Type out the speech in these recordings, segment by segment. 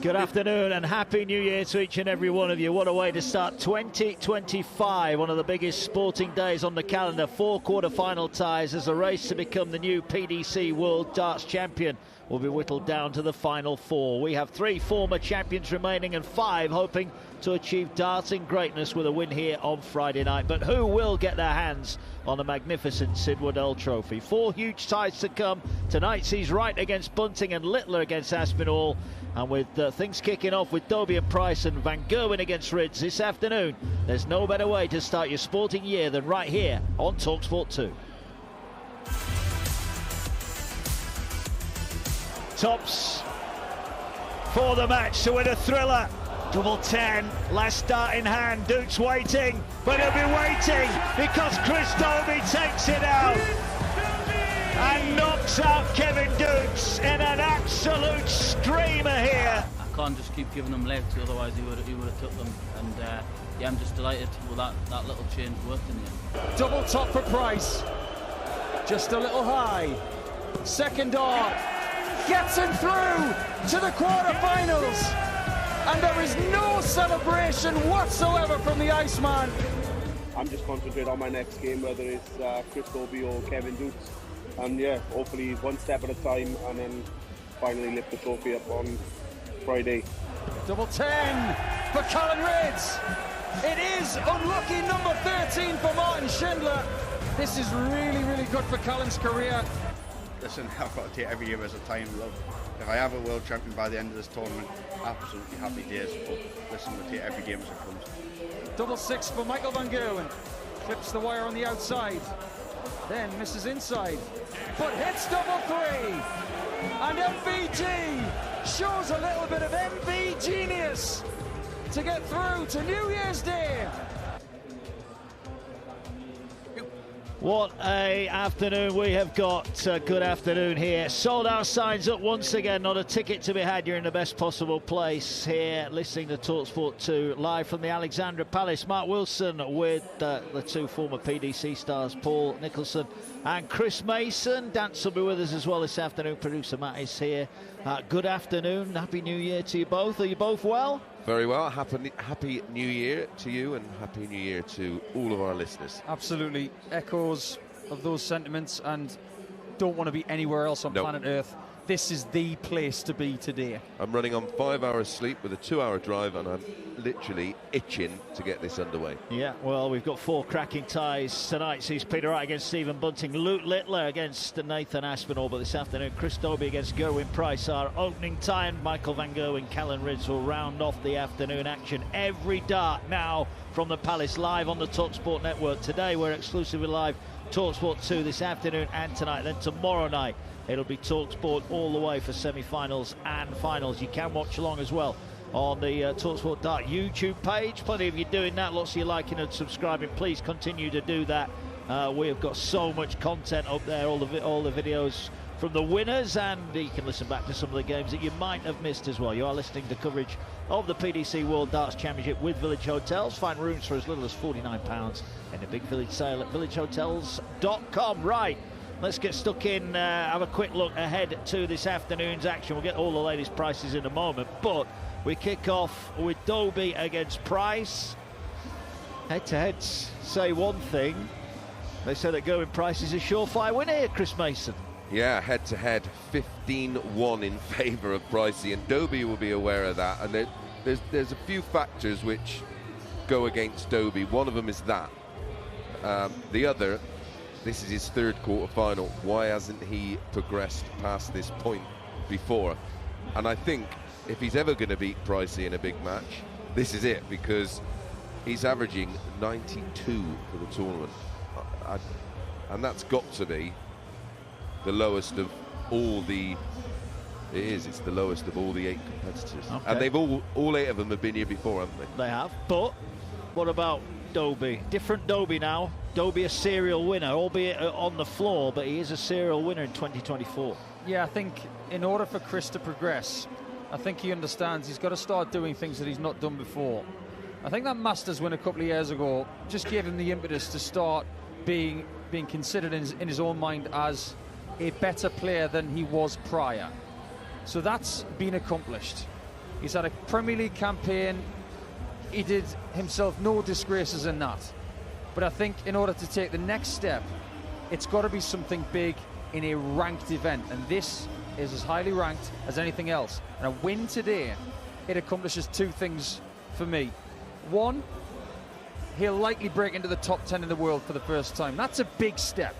Good afternoon and Happy New Year to each and every one of you. What a way to start 2025, one of the biggest sporting days on the calendar. 4 quarter-final ties as a race to become the new PDC World Darts Champion will be whittled down to the final 4. We have 3 former champions remaining and 5 hoping to achieve darting greatness with a win here on Friday night. But who will get their hands on the magnificent Sid Waddell Trophy? 4 huge ties to come. Tonight sees Wright against Bunting and Littler against Aspinall. And with things kicking off with Dobey and Price and Van Gerwen against Rids this afternoon, there's no better way to start your sporting year than right here on talkSPORT 2. Tops for the match to win a thriller. Double 10, last start in hand. Duke's waiting, but he'll be waiting because Chris Dobey takes it out and knocks out Kevin Dukes in an absolute screamer here. I can't just keep giving them legs, otherwise he would have took them. And yeah, I'm just delighted with that little change worked in the end. Double top for Price, just a little high. Second dart gets him through to the quarterfinals, and there is no celebration whatsoever from the Iceman. I'm just concentrating on my next game, whether it's Chris Dobey or Kevin Dukes. And yeah, hopefully one step at a time and then finally lift the trophy up on Friday. Double 10 for Colin Rids. It is unlucky number 13 for Martin Schindler. This is really, really good for Colin's career. Listen, I've got to take every year as a time. Look, if I have a world champion by the end of this tournament, absolutely happy days. But listen, we'll take every game as it comes. Double 6 for Michael Van Gerwen. Clips the wire on the outside. Then misses inside, but hits double 3. And MVG shows a little bit of MV genius to get through to New Year's Day. What a afternoon we have got. Good afternoon here. Sold out signs up once again. Not a ticket to be had. You're in the best possible place here, listening to talkSPORT 2 live from the Alexandra Palace. Mark Wilson with the 2 former PDC stars, Paul Nicholson and Chris Mason. Dance will be with us as well this afternoon. Producer Matt is here. Good afternoon. Happy New Year to you both. Are you both well? Very well. Happy New Year to you, and Happy New Year to all of our listeners. Absolutely. Echoes of those sentiments, and don't want to be anywhere else on planet Earth. This is the place to be today. I'm running on 5 hours sleep with a 2-hour drive, and I'm literally itching to get this underway. Yeah, well, we've got 4 cracking ties tonight. Sees Peter Wright against Stephen Bunting, Luke Littler against Nathan Aspinall, but this afternoon Chris Dobey against Gerwyn Price, our opening tie, and Michael Van Gerwen, Colin Rids will round off the afternoon action. Every dart now from the Palace, live on the talkSPORT network. Today we're exclusively live talkSPORT 2 this afternoon and tonight. Then tomorrow night it'll be talkSPORT all the way for semi-finals and finals. You can watch along as well on the talkSPORT Dart YouTube page. Plenty of you doing that. Lots of you liking and subscribing. Please continue to do that. We have got so much content up there, all the videos from the winners, and you can listen back to some of the games that you might have missed as well. You are listening to coverage of the PDC World Darts Championship with Village Hotels. Find rooms for as little as £49 in the big village sale at villagehotels.com. Right, let's get stuck in, have a quick look ahead to this afternoon's action. We'll get all the latest prices in a moment, but we kick off with Dobey against Price. Head-to-heads say one thing. They say that Gerwyn Price is a surefire winner here, Chris Mason. Yeah, head-to-head, 15-1 in favour of Pricey, and Dobey will be aware of that. And there's a few factors which go against Dobey. One of them is that. The other, this is his 3rd quarter-final. Why hasn't he progressed past this point before? And I think if he's ever going to beat Pricey in a big match, this is it, because he's averaging 92 for the tournament. And that's got to be the lowest of all the... It's the lowest of all the 8 competitors. Okay. And they've all 8 of them have been here before, haven't they? They have, but what about Dobey? Different Dobey now. Dobey a serial winner, albeit on the floor, but he is a serial winner in 2024. Yeah, I think in order for Chris to progress, I think he understands he's got to start doing things that he's not done before. I think that Masters win a couple of years ago just gave him the impetus to start being considered in his own mind as a better player than he was prior. So that's been accomplished. He's had a Premier League campaign. He did himself no disgraces in that. But I think in order to take the next step, it's got to be something big in a ranked event. And this is as highly ranked as anything else. And a win today, it accomplishes two things for me. One, he'll likely break into the top 10 in the world for the first time. That's a big step.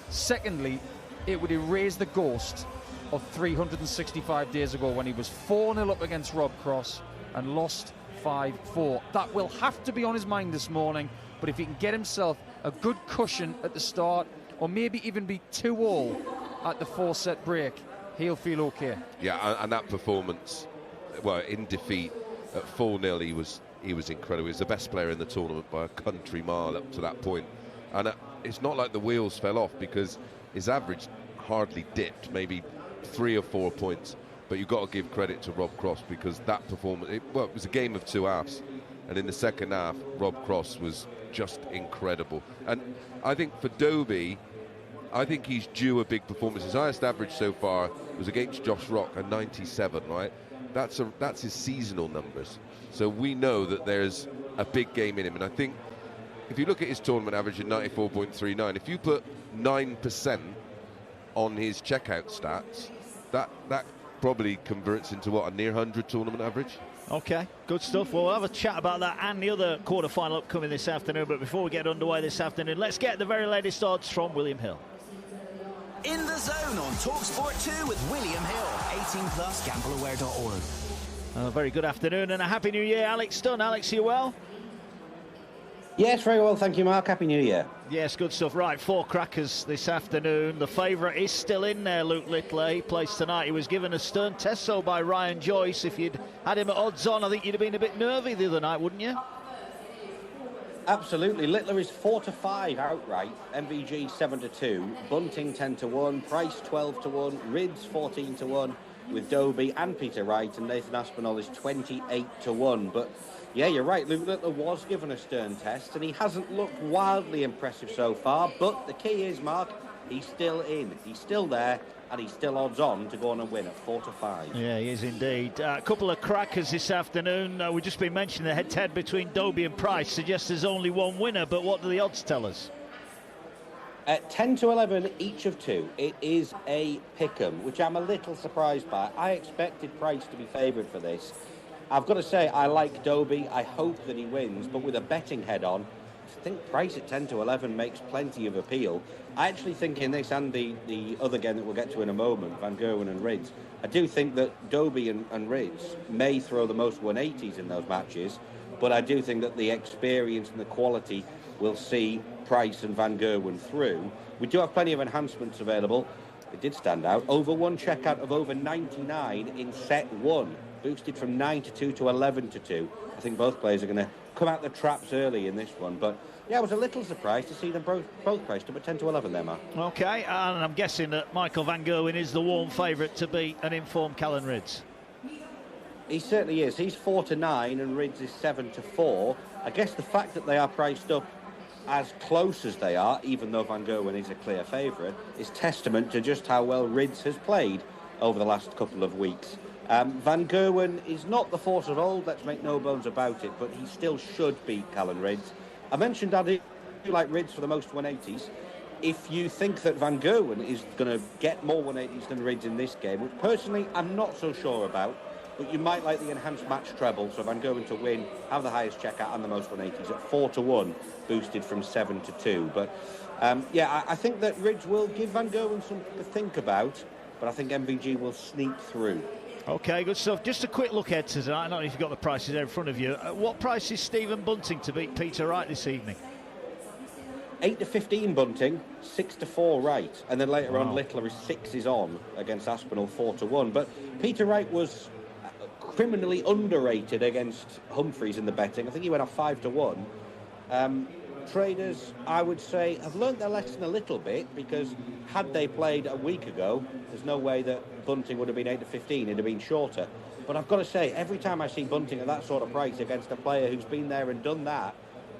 Secondly, it would erase the ghost of 365 days ago when he was 4-0 up against Rob Cross and lost 5-4. That will have to be on his mind this morning, but if he can get himself a good cushion at the start, or maybe even be 2-all at the 4-set break, he'll feel okay. Yeah, and that performance, well, in defeat at 4-0, he was incredible. He was the best player in the tournament by a country mile up to that point. And it's not like the wheels fell off, because his average hardly dipped, maybe 3 or 4 points. But you've got to give credit to Rob Cross, because that performance, it was a game of two halves. And in the second half, Rob Cross was just incredible. And I think for Doby, I think he's due a big performance. His highest average so far was against Josh Rock, a 97, right? That's his seasonal numbers. So we know that there's a big game in him. And I think if you look at his tournament average at 94.39, if you put 9% on his checkout stats, that probably converts into what, a near 100 tournament average? Okay, good stuff. Well, we'll have a chat about that and the other quarter-final upcoming this afternoon. But before we get underway this afternoon, let's get the very latest odds from William Hill. In the Zone on talkSPORT 2 with William Hill. 18 plus, gambleaware.org. A very good afternoon and a happy new year, Alex Dunn. Alex, you well? Yes, very well, thank you, Mark. Happy New Year. Yes, good stuff. Right, 4 crackers this afternoon. The favourite is still in there, Luke Littler. He plays tonight. He was given a stern test so by Ryan Joyce. If you'd had him at odds on, I think you'd have been a bit nervy the other night, wouldn't you? Absolutely. Littler is 4-5 outright. MVG 7-2. Bunting 10-1. Price 12-1. Rids 14-1 with Dobey and Peter Wright, and Nathan Aspinall is 28-1. But yeah, you're right. Luke Littler was given a stern test, and he hasn't looked wildly impressive so far. But the key is, Mark, he's still in. He's still there, and he's still odds on to go on and win at 4-5. Yeah, he is indeed. A couple of crackers this afternoon. We've just been mentioning the head-to-head between Dobey and Price. Suggests there's only one winner, but what do the odds tell us? At 10-11 each of two. It is a pick'em, which I'm a little surprised by. I expected Price to be favoured for this. I've got to say, I like Dobey. I hope that he wins, but with a betting head on, I think Price at 10-11 makes plenty of appeal. I actually think in this and the other game that we'll get to in a moment, Van Gerwen and Rids, I do think that Dobey and Rids may throw the most 180s in those matches, but I do think that the experience and the quality will see Price and Van Gerwen through. We do have plenty of enhancements available. It did stand out. Over one checkout of over 99 in set one. Boosted from 9-2 to 11-2. I think both players are going to come out the traps early in this one. But yeah, I was a little surprised to see them both priced up at 10-11 there, Mark. Okay, and I'm guessing that Michael Van Gerwen is the warm favourite to beat an informed Callan Rids. He certainly is. He's 4-9 and Rids is 7-4. I guess the fact that they are priced up as close as they are, even though Van Gerwen is a clear favourite, is testament to just how well Rids has played over the last couple of weeks. Van Gerwen is not the force of old, let's make no bones about it, but he still should beat Callan Rids. I mentioned I do like Rids for the most 180s. If you think that Van Gerwen is going to get more 180s than Rids in this game, which personally I'm not so sure about, but you might like the enhanced match treble, so Van Gerwen to win, have the highest checkout and the most 180s at 4-1, boosted from 7-2. But yeah, I think that Rids will give Van Gerwen something to think about, but I think MVG will sneak through. Okay, good stuff. Just a quick look ahead to tonight. I don't know if you've got the prices there in front of you. What price is Stephen Bunting to beat Peter Wright this evening? 8-15 Bunting, 6-4 Wright, and then later on Littler is 6 on against Aspinall, 4-1. But Peter Wright was criminally underrated against Humphries in the betting. I think he went off 5-1. Traders, I would say, have learnt their lesson a little bit, because had they played a week ago, there's no way that Bunting would have been 8-15, it'd have been shorter. But I've got to say, every time I see Bunting at that sort of price against a player who's been there and done that,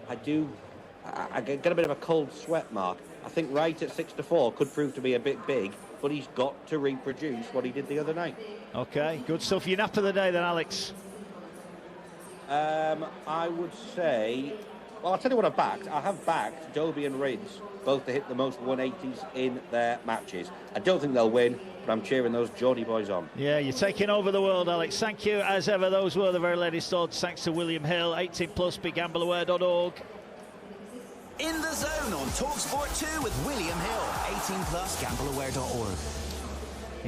I get a bit of a cold sweat, Mark. I think Wright at 6-4 could prove to be a bit big, but he's got to reproduce what he did the other night. Okay, good stuff. Your nap of the day then, Alex? I would say, well, I'll tell you what I've backed. I have backed Dobey and Rids, both to hit the most 180s in their matches. I don't think they'll win, but I'm cheering those Geordie boys on. Yeah, you're taking over the world, Alex. Thank you, as ever. Those were the very latest odds. Thanks to William Hill. 18+, BigGambleAware.org. In the Zone on talkSPORT 2 with William Hill. 18+, GambleAware.org.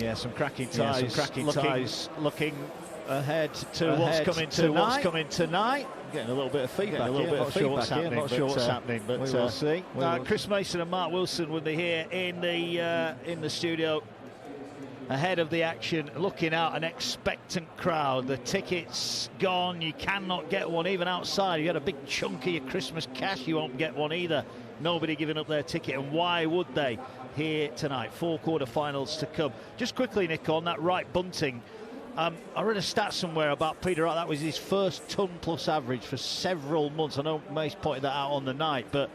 Yeah, some cracking ties. Looking ahead to what's coming tonight. Getting a little bit of feedback. Not sure what's happening, but we'll see. Chris Mason and Mark Wilson will be here in the studio ahead of the action, looking out, an expectant crowd. The tickets gone. You cannot get one even outside. You had a big chunk of your Christmas cash, you won't get one either. Nobody giving up their ticket, and why would they here tonight? 4 quarter-finals to come. Just quickly, Nick, on that right bunting. I read a stat somewhere about Peter Wright. That was his first ton-plus average for several months. I know Mace pointed that out on the night, but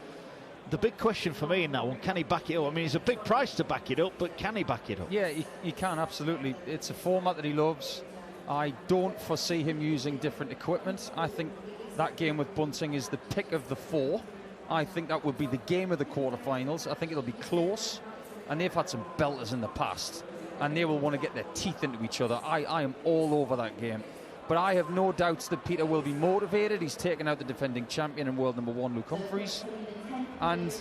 the big question for me in that one, can he back it up? I mean, it's a big price to back it up, but can he back it up? Yeah, he can, absolutely. It's a format that he loves. I don't foresee him using different equipment. I think that game with bunting is the pick of the 4. I think that would be the game of the quarterfinals. I think it'll be close, and they've had some belters in the past, and they will want to get their teeth into each other. I am all over that game. But I have no doubts that Peter will be motivated. He's taken out the defending champion and world #1, Luke Humphries. And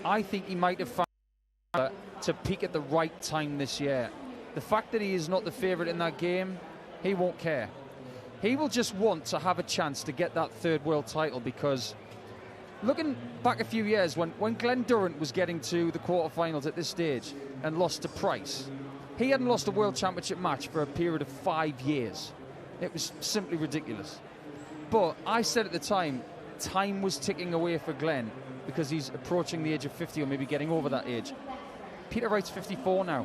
I think he might have found to peak at the right time this year. The fact that he is not the favourite in that game, he won't care. He will just want to have a chance to get that 3rd world title, because looking back a few years, when Glenn Durrant was getting to the quarterfinals at this stage and lost to Price, he hadn't lost a world championship match for a period of 5 years. It was simply ridiculous. But I said at the time was ticking away for Glenn, because he's approaching the age of 50, or maybe getting over that age. Peter Wright's 54 now.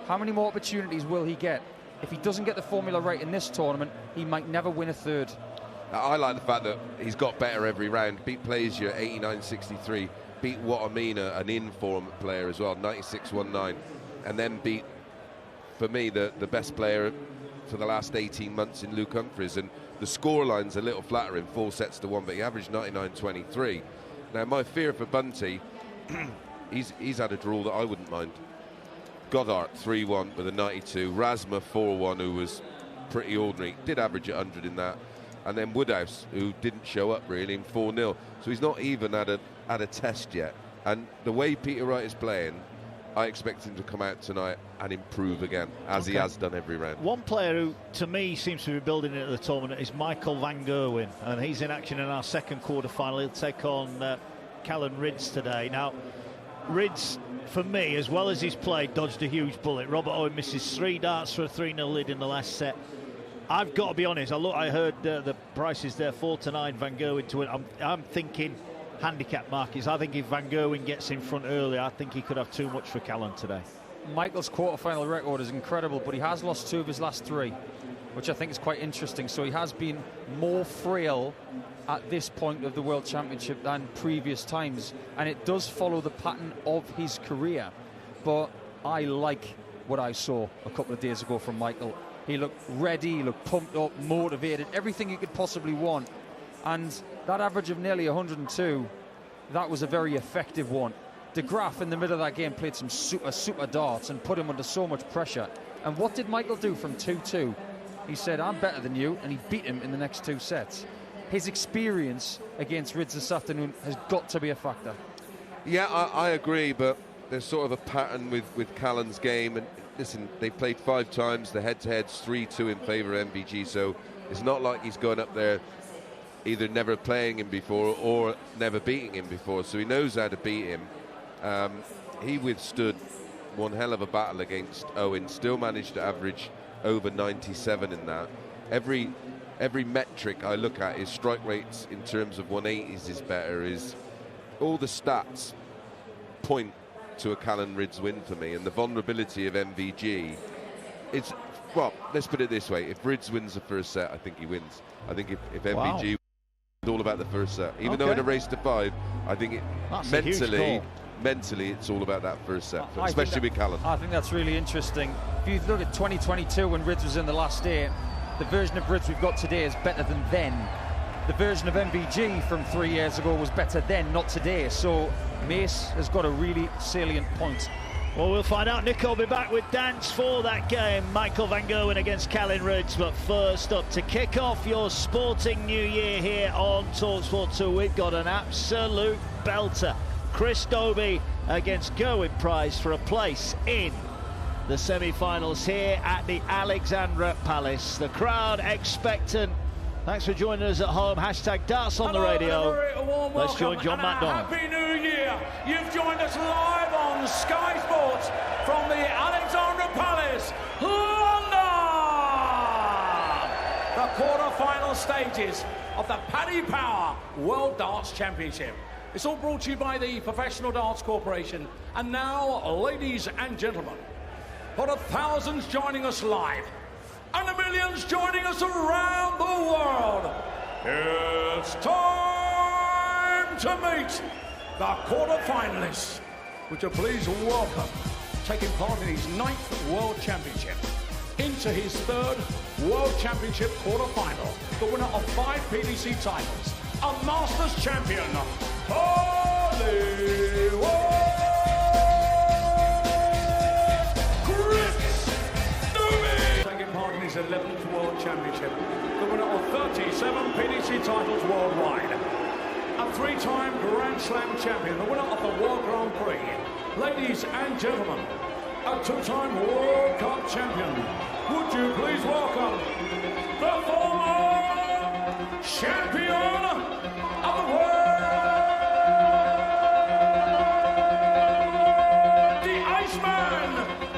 How many more opportunities will he get? If he doesn't get the formula right in this tournament, he might never win a 3rd. I like the fact that he's got better every round. Beat Plaisir 89-63, beat Watamina, an in-form player as well, 96-19, and then beat, for me, the best player for the last 18 months in Luke Humphries. And the scoreline's a little flattering, 4-1, but he averaged 99-23. Now, my fear for Bunty, he's had a draw that I wouldn't mind. Goddard 3-1 with a 92, Rasma 4-1, who was pretty ordinary, did average 100 in that, and then Woodhouse, who didn't show up really, in 4-0. So he's not even had a test yet. And the way Peter Wright is playing, I expect him to come out tonight and improve again, as he has done every round. One player who, to me, seems to be building into the tournament is Michael van Gerwen, and he's in action in our 2nd quarter-final. He'll take on Callan Rids today. Now, Rids, for me, as well as he's played, dodged a huge bullet. Robert Owen misses 3 darts for a 3-0 lead in the last set. I've got to be honest, I heard the prices there, 4-9 Van Gerwen to win. I'm thinking handicap markets. I think if Van Gerwen gets in front early, I think he could have too much for Callan today. Michael's quarterfinal record is incredible, but he has lost 2 of his last 3, which I think is quite interesting. So he has been more frail at this point of the World Championship than previous times, and it does follow the pattern of his career. But I like what I saw a couple of days ago from Michael. He looked ready, he looked pumped up, motivated, everything you could possibly want. And that average of nearly 102, that was a very effective one. De Graaf in the middle of that game played some super darts and put him under so much pressure. And what did Michael do from 2-2? He said, I'm better than you, and he beat him in the next 2 sets. His experience against Rids this afternoon has got to be a factor. Yeah, I agree, but there's sort of a pattern with Callan's game. And listen, they've played 5 times. The head-to-head's 3-2 in favour of MVG, so it's not like he's going up there either never playing him before or never beating him before, so he knows how to beat him. He withstood one hell of a battle against Owen, still managed to average over 97 in that. Every metric I look at, is strike rates in terms of 180s is better, is all the stats point to a Callan Rids win for me. And the vulnerability of MVG, it's, well, let's put it this way, if Rids wins the first set, I think he wins. I think if MVG, it's all about the first set. Even though in a race to 5, I think it mentally mentally it's all about that first set, especially with Callan. I think that's really interesting. If you look at 2022 when Rydz was in the last 8, the version of Rydz we've got today is better than then. The version of MVG from 3 years ago was better then, not today. So Mace has got a really salient point. Well, we'll find out. Nick will be back with Dance for that game. Michael van Gerwen against Callan Rydz. But first up, to kick off your sporting new year here on talkSPORT 2, we've got an absolute belter. Chris Dobey against Gerwyn Price for a place in the semi-finals here at the Alexandra Palace. The crowd expectant. Thanks for joining us at home. Hashtag darts on the radio. Let's join John McDonald. Happy New Year. You've joined us live on Sky Sports from the Alexandra Palace, London. The quarter-final stages of the Paddy Power World Darts Championship. It's all brought to you by the Professional Darts Corporation. And now, ladies and gentlemen, for the thousands joining us live, and the millions joining us around the world, it's time to meet the quarter-finalists. Would you please welcome, taking part in his 9th World Championship, into his 3rd World Championship quarter-final, the winner of 5 PDC titles, a Masters champion, part in his 11th World Championship, the winner of 37 PDC titles worldwide, a 3-time Grand Slam champion, the winner of the World Grand Prix, ladies and gentlemen, a 2-time World Cup champion. Would you please welcome the former champion of the world, the Iceman,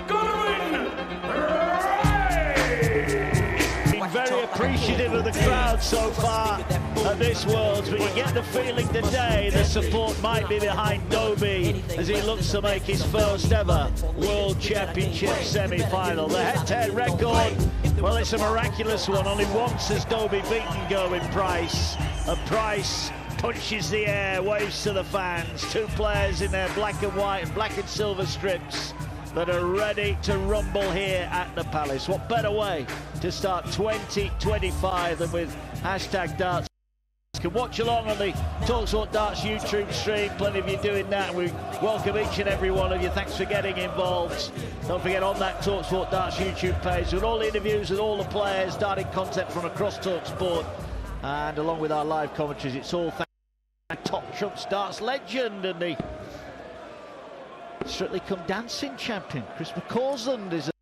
Gerwen. Very appreciative of the crowd so far at this Worlds, but you get the feeling today the support might be behind Doby as he looks to make his first ever World Championship semi-final. The head-to-head record, well, it's a miraculous one. Only once has Doby beaten Gerwyn Price, and Price punches the air, waves to the fans. 2 players in their black and white and black and silver strips that are ready to rumble here at the Palace. What better way to start 2025 than with hashtag darts? You can watch along on the talkSPORT Darts YouTube stream. Plenty of you doing that, and we welcome each and every one of you. Thanks for getting involved. Don't forget, on that talkSPORT Darts YouTube page, with all the interviews with all the players, darting content from across talkSPORT, and along with our live commentaries, it's all thanks to top Trumps darts legend and the Strictly Come Dancing champion. Chris McCausland is a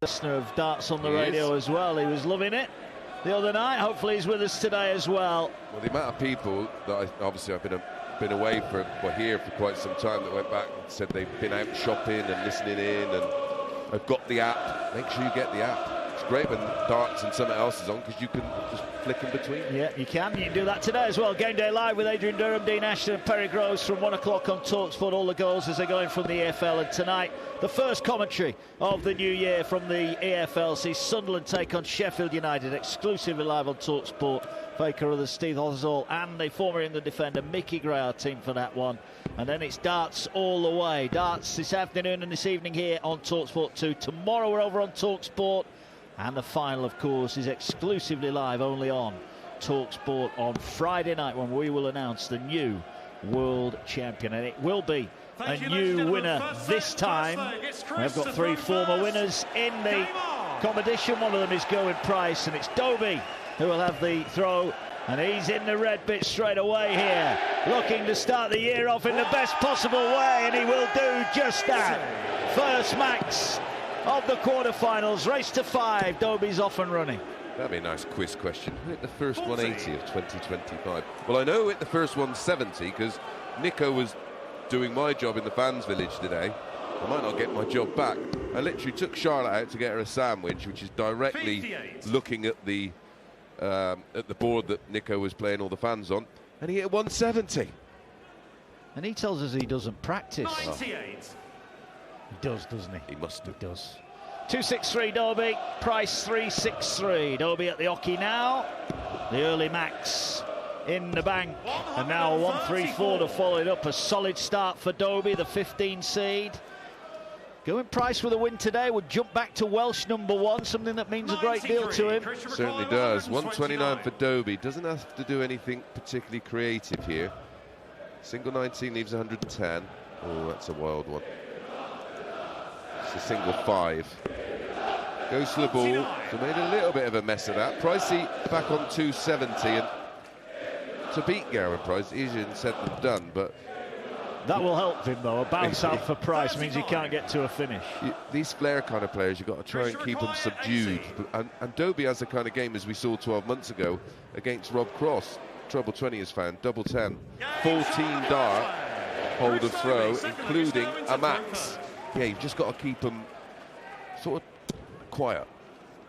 listener of Darts on the radio as well. He was loving it the other night. Hopefully he's with us today as well. Well, the amount of people that obviously I've been away for, here for quite some time, that went back and said they've been out shopping and listening in and have got the app. Make sure you get the app. It's great when darts and something else is on, because you can just flick in between. Yeah, you can do that today as well. Game Day Live with Adrian Durham, Dean Ashton and Perry Groves from 1 o'clock on talkSPORT. All the goals as they're going from the EFL. And tonight, the first commentary of the new year from the EFL sees Sunderland take on Sheffield United, exclusively live on talkSPORT. Faker of the Steve Hozzall and the former England defender Mickey Gray, our team for that one. And then it's darts all the way. Darts this afternoon and this evening here on talkSPORT 2. Tomorrow we're over on talkSPORT. And the final, of course, is exclusively live only on talkSPORT on Friday night, when we will announce the new world champion. And it will be a new winner this time. We've got 3 former winners in the competition. One of them is Gerwyn Price, and it's Dobey who will have the throw. And he's in the red bit straight away here, looking to start the year off in the best possible way, and he will do just that. First max of the quarterfinals, race to 5. Dobey's off and running. That'd be a nice quiz question. Who hit the first 180 of 2025? Well, I know who hit the first 170 because Nico was doing my job in the fans village today. I might not get my job back. I literally took Charlotte out to get her a sandwich, which is directly looking at the board that Nico was playing all the fans on, and he hit 170. And he tells us he doesn't practice. 98. He does, doesn't he? He must have. He does. 263 Dobey, Price 363. Dobey at the hockey now. The early max in the bank. And now a 1-3-4 to follow it up. A solid start for Dobey, the 15 seed. Gerwen Price with a win today would jump back to Welsh #1, something that means a great deal to him. Certainly does. 129 for Dobey. Doesn't have to do anything particularly creative here. Single 19 leaves 110. Oh, that's a wild one. It's a single 5. Goes to the ball. So made a little bit of a mess of that. Pricey back on 270. And to beat Gerwen Price, easier said than done, but that will help him though. A bounce out for Price means he can't get to a finish. These flair kind of players, you've got to try and keep them subdued. And Dobey has the kind of game as we saw 12 months ago against Rob Cross. Treble 20 is found, double 10, 14 dart, hold of throw, including a max. Yeah, you've just got to keep them sort of quiet.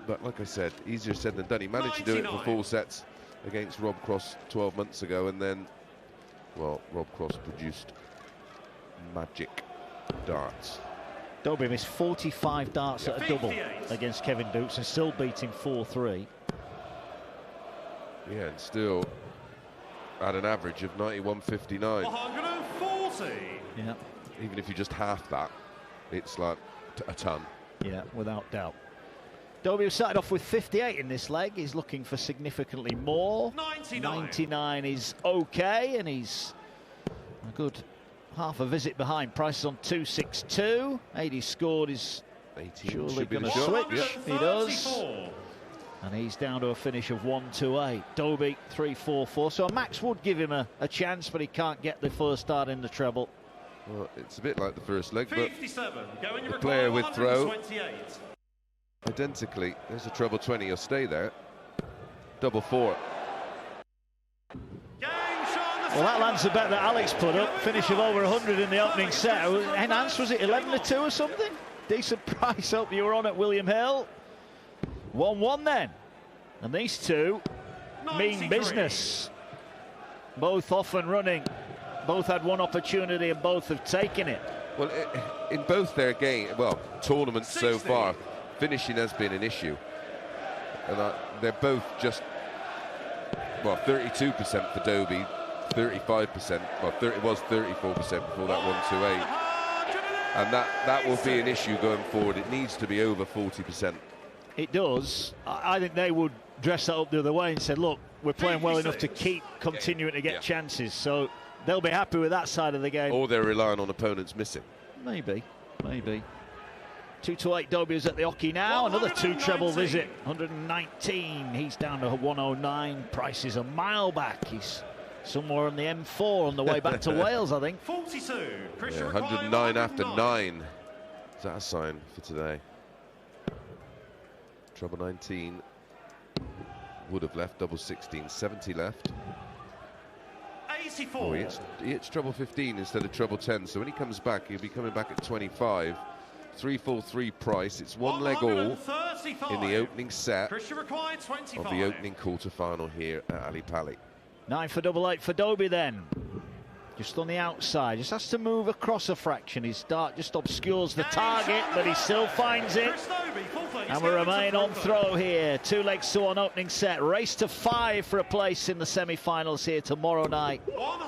But like I said, easier said than done. He managed to do it for 4 sets against Rob Cross 12 months ago, and then, well, Rob Cross produced magic darts. Dobey missed 45 darts at a double against Kevin Dukes and still beating 4-3. Yeah, and still at an average of 91.59. 140. Yeah. Even if you just half that, it's like a ton. Yeah, without doubt. Dobey started off with 58 in this leg. He's looking for significantly more. 99 is okay, and he's a good half a visit behind. Price is on 262. 80 scored is 18 surely going to switch. Yep. He does. And he's down to a finish of 128. Dobey 3-4-4. So a max would give him a chance, but he can't get the first start in the treble. Well, it's a bit like the first leg, but 57. the player with throw identically. There's a treble 20. He'll stay there. Double 4. Well, that lands the bet that Alex put up. Finish of over 100 in the opening set. Enhanced, was it 11-2 or something? Decent price. Hope you were on at William Hill. 1-1 then. And these two mean business. Both off and running. Both had one opportunity and both have taken it. Well, in both their tournaments so far, finishing has been an issue. And they're both just, 32% for Dobey, 35%, it was 34% before that 128. And that will be an issue going forward. It needs to be over 40%. It does. I think they would dress that up the other way and say, look, we're playing well enough to keep continuing to get chances. So they'll be happy with that side of the game. Or they're relying on opponents missing. Maybe. 2-8 Dobey is at the hockey now. Another 2 treble visit. 119. He's down to 109. Price is a mile back. He's somewhere on the M4 on the way back to Wales, I think. 42. 109 after 9. Is that a sign for today? Treble 19 would have left, double 16, 70 left. 84. Oh, he hits treble 15 instead of treble 10, so when he comes back, he'll be coming back at 25. 3-4-3 Price. It's one leg all in the opening set of the opening quarter-final here at Ali Pali. 9 for double 8 for Dobey then. Just on the outside, just has to move across a fraction. His dart just obscures the target, but he still finds it. And we remain on throw here. 2 legs to one opening set. Race to 5 for a place in the semi-finals here tomorrow night.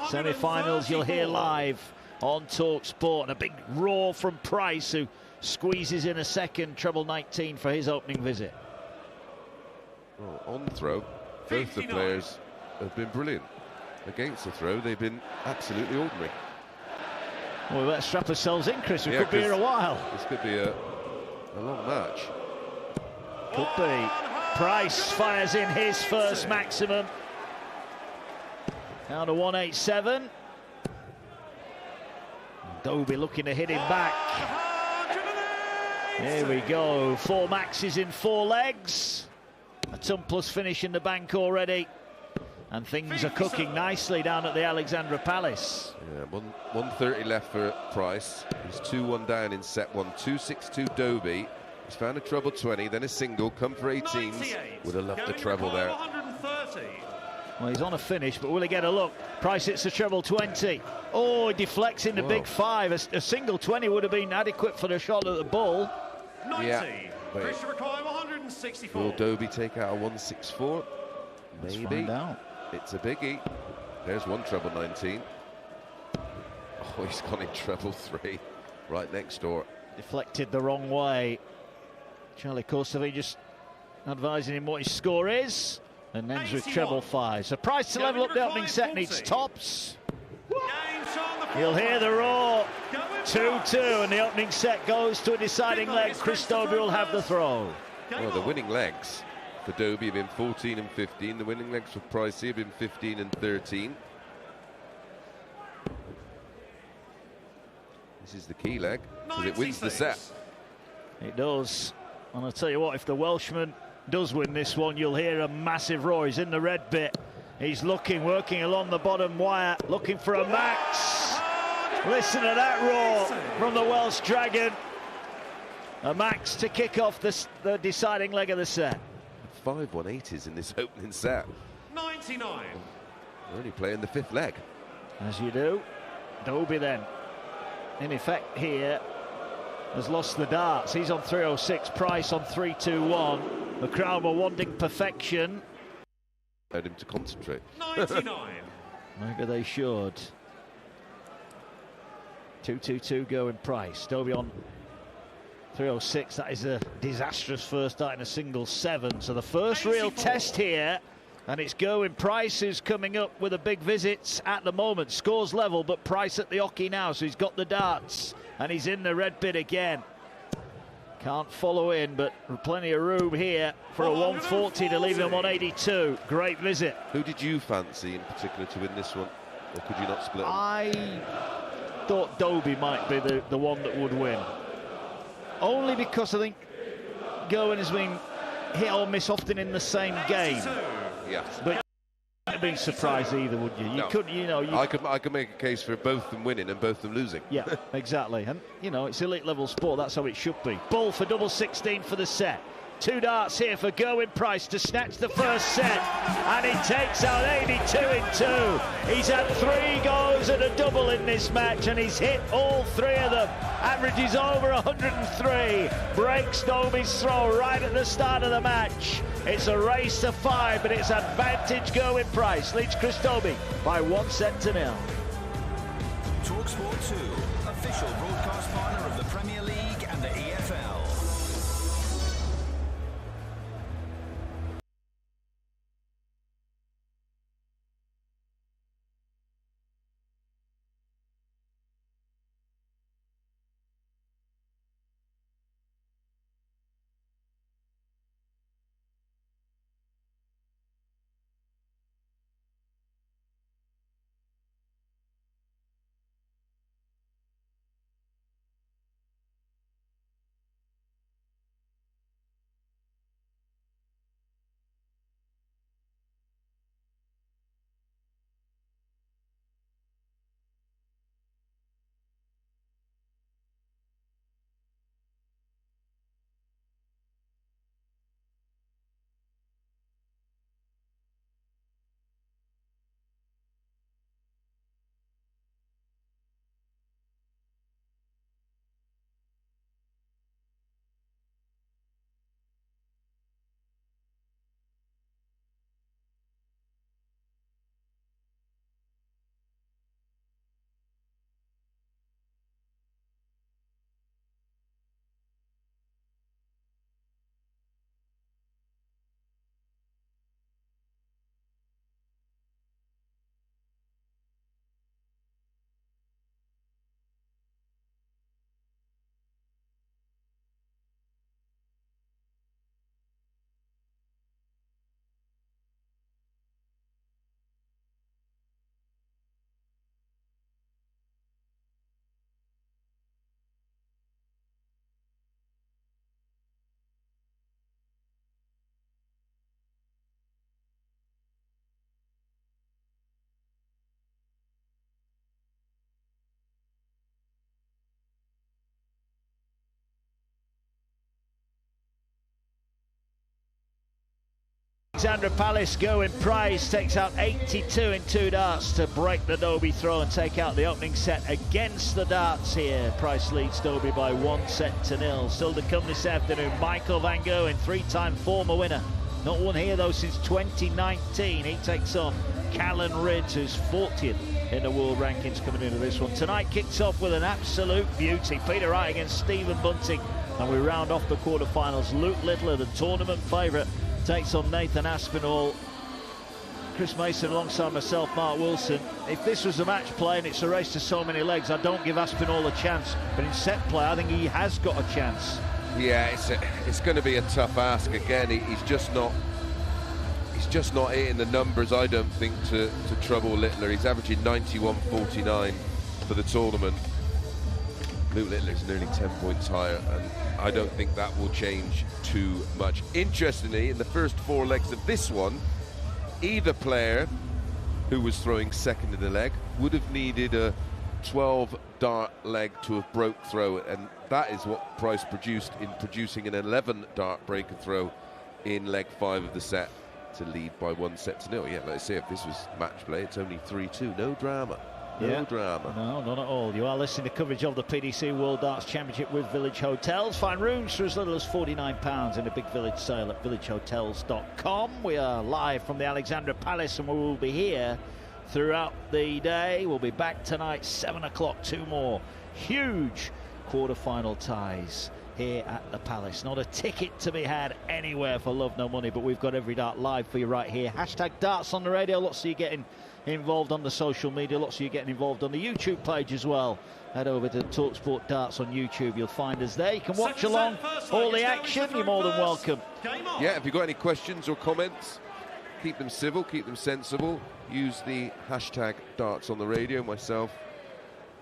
Semi-finals you'll hear live on talkSPORT. And a big roar from Price, who squeezes in a second treble 19 for his opening visit. Well, on throw, both the players have been brilliant. Against the throw, they've been absolutely ordinary. Well, we better strap ourselves in, Chris. We could be here a while. This could be a long match. Could be. Price fires in his first maximum. Down to 187. Dobey looking to hit him back. Here we go. 4 maxes in 4 legs. A ton plus finish in the bank already. And things are cooking nicely down at the Alexandra Palace. Yeah, 130 left for Price. He's 2-1 down in set 1. 2-6-2 Dobey. He's found a treble 20, then a single. Come for 18s. Would have loved the treble there. Well, he's on a finish, but will he get a look? Price hits the treble 20. Oh, he deflects in the big 5. A single 20 would have been adequate for the shot at the bull. 90. Yeah. Pressure required 164. Will Dobey take out a 164? Let's Maybe. find out. It's a biggie. There's one treble 19. Oh, he's gone in treble 3, right next door. Deflected the wrong way. Charlie Corsavi just advising him what his score is, and ends with treble 5. So Price to level up the opening set needs tops. You'll hear the roar. 2-2, and the opening set goes to a deciding leg. Chris Doby will have the throw. Well, the winning legs for Doby have been 14 and 15. The winning legs for Pricey have been 15 and 13. This is the key leg, because it wins the set. It does. And I'll tell you what, if the Welshman does win this one, you'll hear a massive roar. He's in the red bit. He's looking, working along the bottom wire, looking for a max. Listen to that roar from the Welsh Dragon. A max to kick off the deciding leg of the set. 5 180s in this opening set. 99. We're only playing the 5th leg. As you do. Doby then, in effect here, has lost the darts. He's on 306, Price on 321. The crowd were wanting perfection. Allowed him to concentrate. 99. Maybe they should. 2-2-2 going Price. Doby on 306. That is a disastrous first start in a single 7. So the first real test here, and it's Gerwyn Price who's coming up with a big visits at the moment. Scores level, but Price at the hockey now, so he's got the darts, and he's in the red bit again. Can't follow in, but plenty of room here for a 140 to leave him on 82. Great visit. Who did you fancy in particular to win this one, or could you not split them? I thought Doby might be the one that would win. Only because I think Gerwen has been hit or miss often in the same game. Yeah. But you wouldn't be surprised either, would you? No. Couldn't, you know. I could make a case for both them winning and both them losing. Yeah, exactly. And, you know, it's elite level sport. That's how it should be. Bull for double 16 for the set. 2 darts here for Gerwyn Price to snatch the first set, and he takes out 82 in 2. He's had 3 goes at a double in this match, and he's hit all 3 of them. Averages over 103. Breaks Doby's throw right at the start of the match. It's a race to 5, but it's advantage Gerwyn Price. Leads Chris Doby by 1 set to 0. talkSPORT 2, official broadcast partner of the Premier League and the EFL. Alexandra Palace Gerwyn Price takes out 82 in 2 darts to break the Doby throw and take out the opening set against the darts here. Price leads Doby by 1 set to 0. Still to come this afternoon, Michael van Gerwen, 3-time former winner. Not won here though since 2019. He takes on Callan Ridge, who's 40th in the world rankings coming into this one. Tonight kicks off with an absolute beauty. Peter Wright against Stephen Bunting. And we round off the quarterfinals. Luke Littler, the tournament favourite, takes on Nathan Aspinall. Chris Mason alongside myself, Mark Wilson. If this was a match play and it's a race to so many legs, I don't give Aspinall a chance. But in set play, I think he has got a chance. Yeah, it's going to be a tough ask again. He's just not hitting the numbers, I don't think, to trouble Littler. He's averaging 91.49 for the tournament. Luke Littler's nearly 10 points higher, and I don't think that will change too much. Interestingly, in the first 4 legs of this one, either player who was throwing second in the leg would have needed a 12 dart leg to have broke throw, and that is what Price produced in producing an 11 dart breaker throw in leg 5 of the set to lead by 1-0. Yeah, let's see if this was match play. It's only 3-2. No drama. No drama. No, not at all. You are listening to coverage of the PDC World Darts Championship with Village Hotels. Find rooms for as little as £49 in a big village sale at villagehotels.com. We are live from the Alexandra Palace, and we will be here throughout the day. We'll be back tonight, 7 o'clock. 2 more huge quarter-final ties here at the Palace. Not a ticket to be had anywhere for love nor money, but we've got every dart live for you right here. Hashtag darts on the radio. Lots of you getting involved on the social media, lots of you getting involved on the YouTube page as well. Head over to talkSPORT Darts on YouTube, you'll find us there. You can watch along all the action. You're more than welcome. Yeah, if you've got any questions or comments, keep them civil, keep them sensible. Use the hashtag darts on the radio. Myself,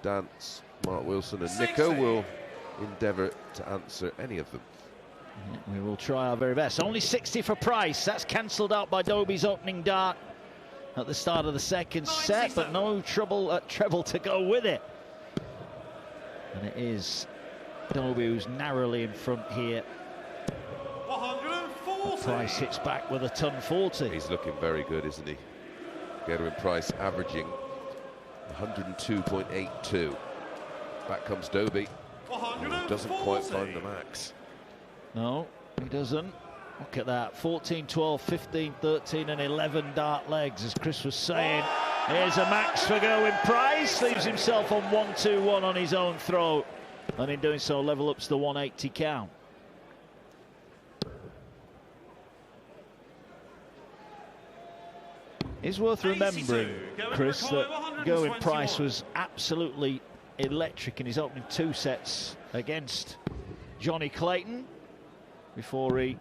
Dance, Mark Wilson and Nico will endeavour to answer any of them. Yeah, we will try our very best. Only 60 for Price. That's cancelled out by Dobey's opening dart at the start of the second set, but no trouble at treble to go with it. And it is Dobey who's narrowly in front here. 140. Price hits back with a ton 40. He's looking very good, isn't he? Gerwyn Price averaging 102.82. Back comes Dobey. Doesn't quite find the max. No, he doesn't. Look at that, 14, 12, 15, 13 and 11 dart legs, as Chris was saying. Here's a max for Gerwyn Price, leaves himself on 1-2-1 on his own throw, and in doing so level ups the 180 count. It's worth remembering, Chris, that Gerwyn Price was absolutely electric in his opening 2 sets against Johnny Clayton before he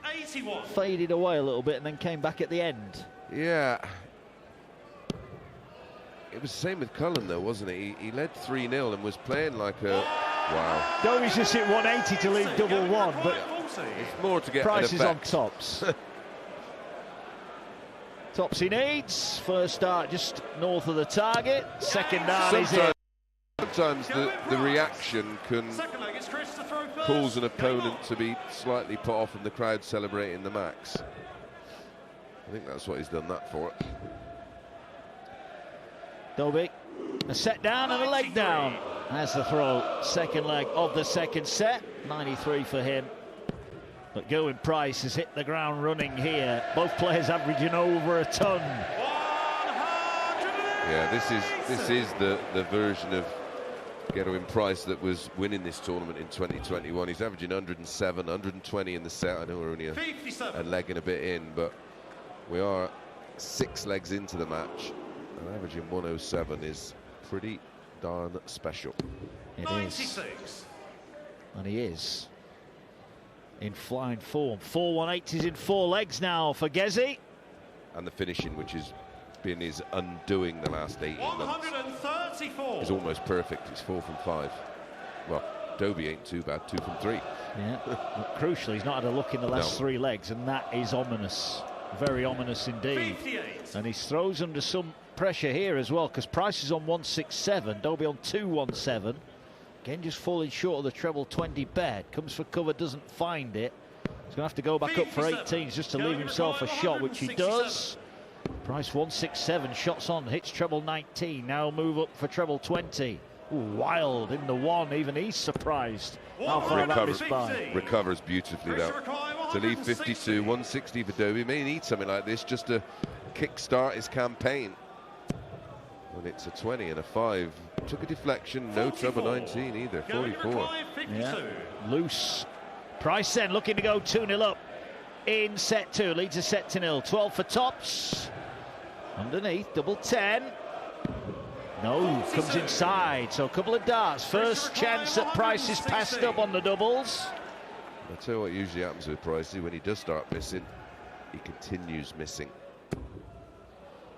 81. Faded away a little bit and then came back at the end. Yeah. It was the same with Cullen, though, wasn't it? He led 3-0 and was playing like a... Wow. Dobey's just hit 180 to leave double one, but it's more to get Price is on tops. Tops he needs. First dart just north of the target. Second dart is in. Sometimes the reaction can cause an opponent to be slightly put off and the crowd celebrating the max. I think that's what he's done that for. Dobey, a set down and a leg down. Has the throw, second leg of the second set. 93 for him. But Gerwyn Price has hit the ground running here. Both players averaging over a ton. Yeah, this is the version of Gerwyn Price that was winning this tournament in 2021. He's averaging 107, 120 in the set. I know we're only a leg and a bit in, but we are 6 legs into the match, and averaging 107 is pretty darn special. It is. And he is in flying form. 4 180s in 4 legs now for Gezi. And the finishing, which has been his undoing the last 18 months, is almost perfect. It's 4 from 5. Well, Doby ain't too bad, 2 from 3. Yeah, but crucially, he's not had a look in the last 3 legs, and that is ominous. Very ominous indeed. 58. And he throws under some pressure here as well, because Price is on 167, Doby on 217. Again, just falling short of the treble 20 bed. Comes for cover, doesn't find it. He's going to have to go back up for 18s just to leave himself a shot, which he does. Price 167, shots on, hits treble 19. Now move up for treble 20. Ooh, Wild in the 1, even he's surprised how far that was by. Recovers beautifully though. To leave 52, 160 for Doby. May need something like this just to kickstart his campaign. And it's a 20 and a 5. Took a deflection, no trouble 19 either, 44. Yeah. Loose. Price then looking to go 2-0 up in set 2, leads a set to 0. 12 for tops. Underneath, double 10. No, comes inside, so a couple of darts. First chance that Price is passed up on the doubles. I'll tell you what usually happens with Pricey, when he does start missing, he continues missing.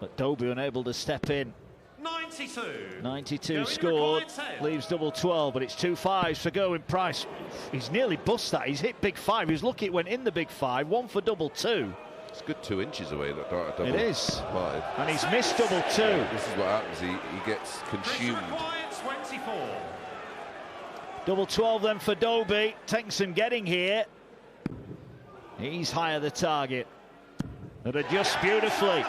But Doby unable to step in. 92 scored, leaves double 12, but it's 2 5s for Gerwyn Price. He's nearly bust that. He's hit big 5. He was lucky it went in the big 5. 1 for double 2. It's a good 2 inches away, that dart. Double it is. 5. And he's missed double 2. This is what happens. He gets consumed. Double 12 then for Dobey. Taking some getting here. He's higher the target. But adjusts beautifully.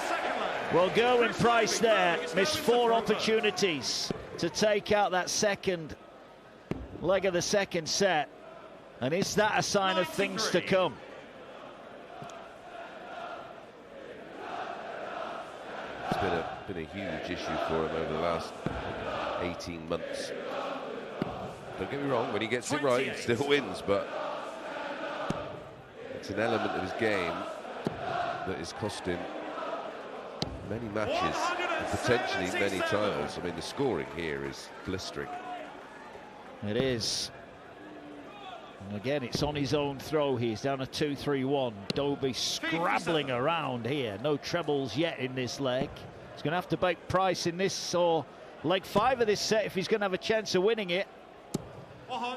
Well, Gerwyn Price there missed 4 opportunities to take out that second leg of the second set. And is that a sign of things to come? It's been a huge issue for him over the last 18 months. Don't get me wrong, when he gets it right, he still wins, but it's an element of his game that is costing many matches and potentially many titles. I mean, the scoring here is blistering. It is. And again, it's on his own throw. He's down a 2-3-1. Dobey scrabbling around here. No trebles yet in this leg. He's going to have to bake Price in this or leg 5 of this set if he's going to have a chance of winning it.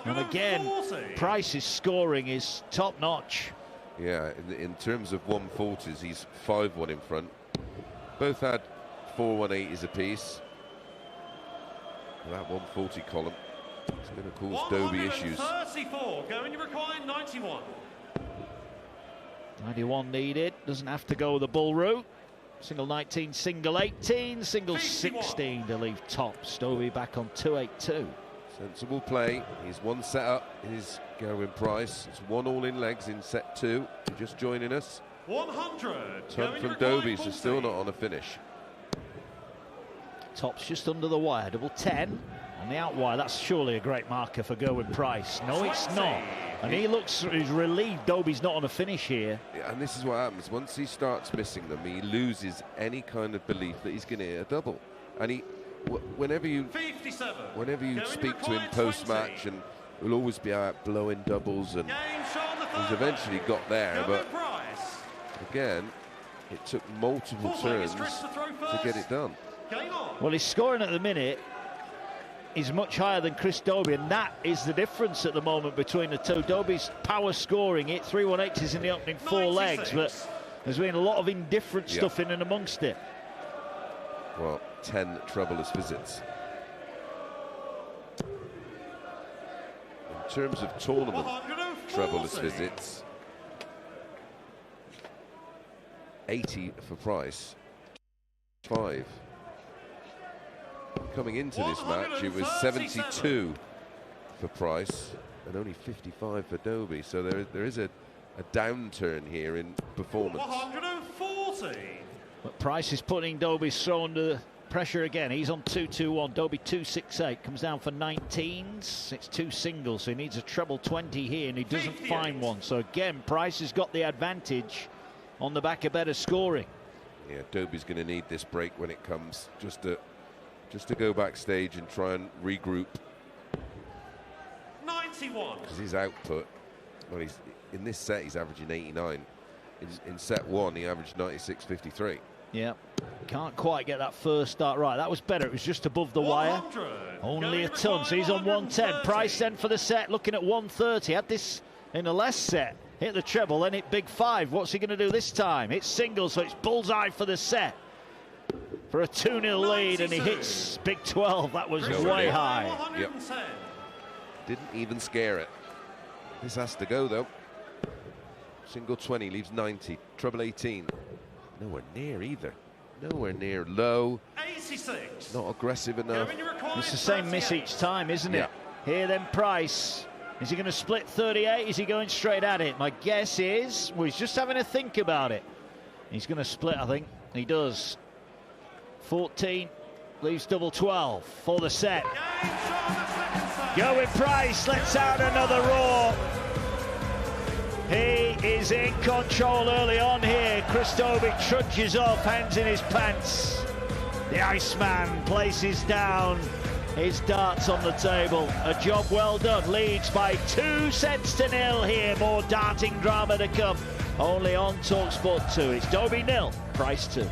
And again, Price's scoring is top notch. Yeah, in terms of 140s, he's 5-1 in front. Both had 4 180s apiece. That 140 column is going to cause Dobey issues. 34, going to require 91. 91 needed, doesn't have to go the bull route. Single 19, single 18, single 16 to leave tops. Dobey back on 2-8-2. Sensible play. He's 1 set up. Is Gerwyn Price. It's 1 all in legs in set 2. You're just joining us. 100. Turn from Dobey, so still not on a finish. Tops just under the wire. Double 10 on the out wire. That's surely a great marker for Gerwyn Price. No, it's not. And he looks he's relieved Dobey's not on a finish here. Yeah, and this is what happens. Once he starts missing them, he loses any kind of belief that he's going to hit a double. And he, whenever you speak to him post-match, and he'll always be out blowing doubles, and he's eventually got there, but again, it took multiple turns to get it done. Well, his scoring at the minute is much higher than Chris Doby, and that is the difference at the moment between the two. Dobey's power scoring it, 3-1-8s in the opening 4 legs, but there's been a lot of indifferent stuff in and amongst it. Well, 10 troubleless visits. In terms of tournament troubleless visits, 80 for Price, 5. Coming into this match, it was 72 for Price and only 55 for Dobey. So there is a downturn here in performance. 140. But Price is putting Dobey's throw under pressure again. He's on 2-2-1. Dobey 2-6-8. Comes down for 19s. It's 2 singles, so he needs a treble 20 here, and he doesn't 58. Find one. So again, Price has got the advantage on the back of better scoring. Yeah, Dobey's going to need this break when it comes, just to go backstage and try and regroup. 91. Because his output, well, he's in this set he's averaging 89. In set 1 he averaged 96.53. Yeah, can't quite get that first start right. That was better. It was just above the wire. Only a ton. So he's on 110. Price then for the set, looking at 130. Had this in the last set. Hit the treble, then hit big 5. What's he going to do this time? It's single, so it's bullseye for the set. For a 2-0 lead, and he hits big 12. That was way high. Yep. Didn't even scare it. This has to go, though. Single 20 leaves 90. Treble 18. Nowhere near either. Nowhere near. Low. 86. Not aggressive enough. It's the same miss each time, isn't it? Here then Price. Is he going to split 38? Is he going straight at it? My guess is, well, he's just having a think about it. He's going to split, I think. He does. 14, leaves double 12 for the set. Gerwyn Price lets out another roar. He is in control early on here. Chris Dobey trudges off, hands in his pants. The Iceman places down his darts on the table. A job well done. Leads by 2-0 here. More darting drama to come. Only on talkSPORT 2. It's Dobey 0, Price 2.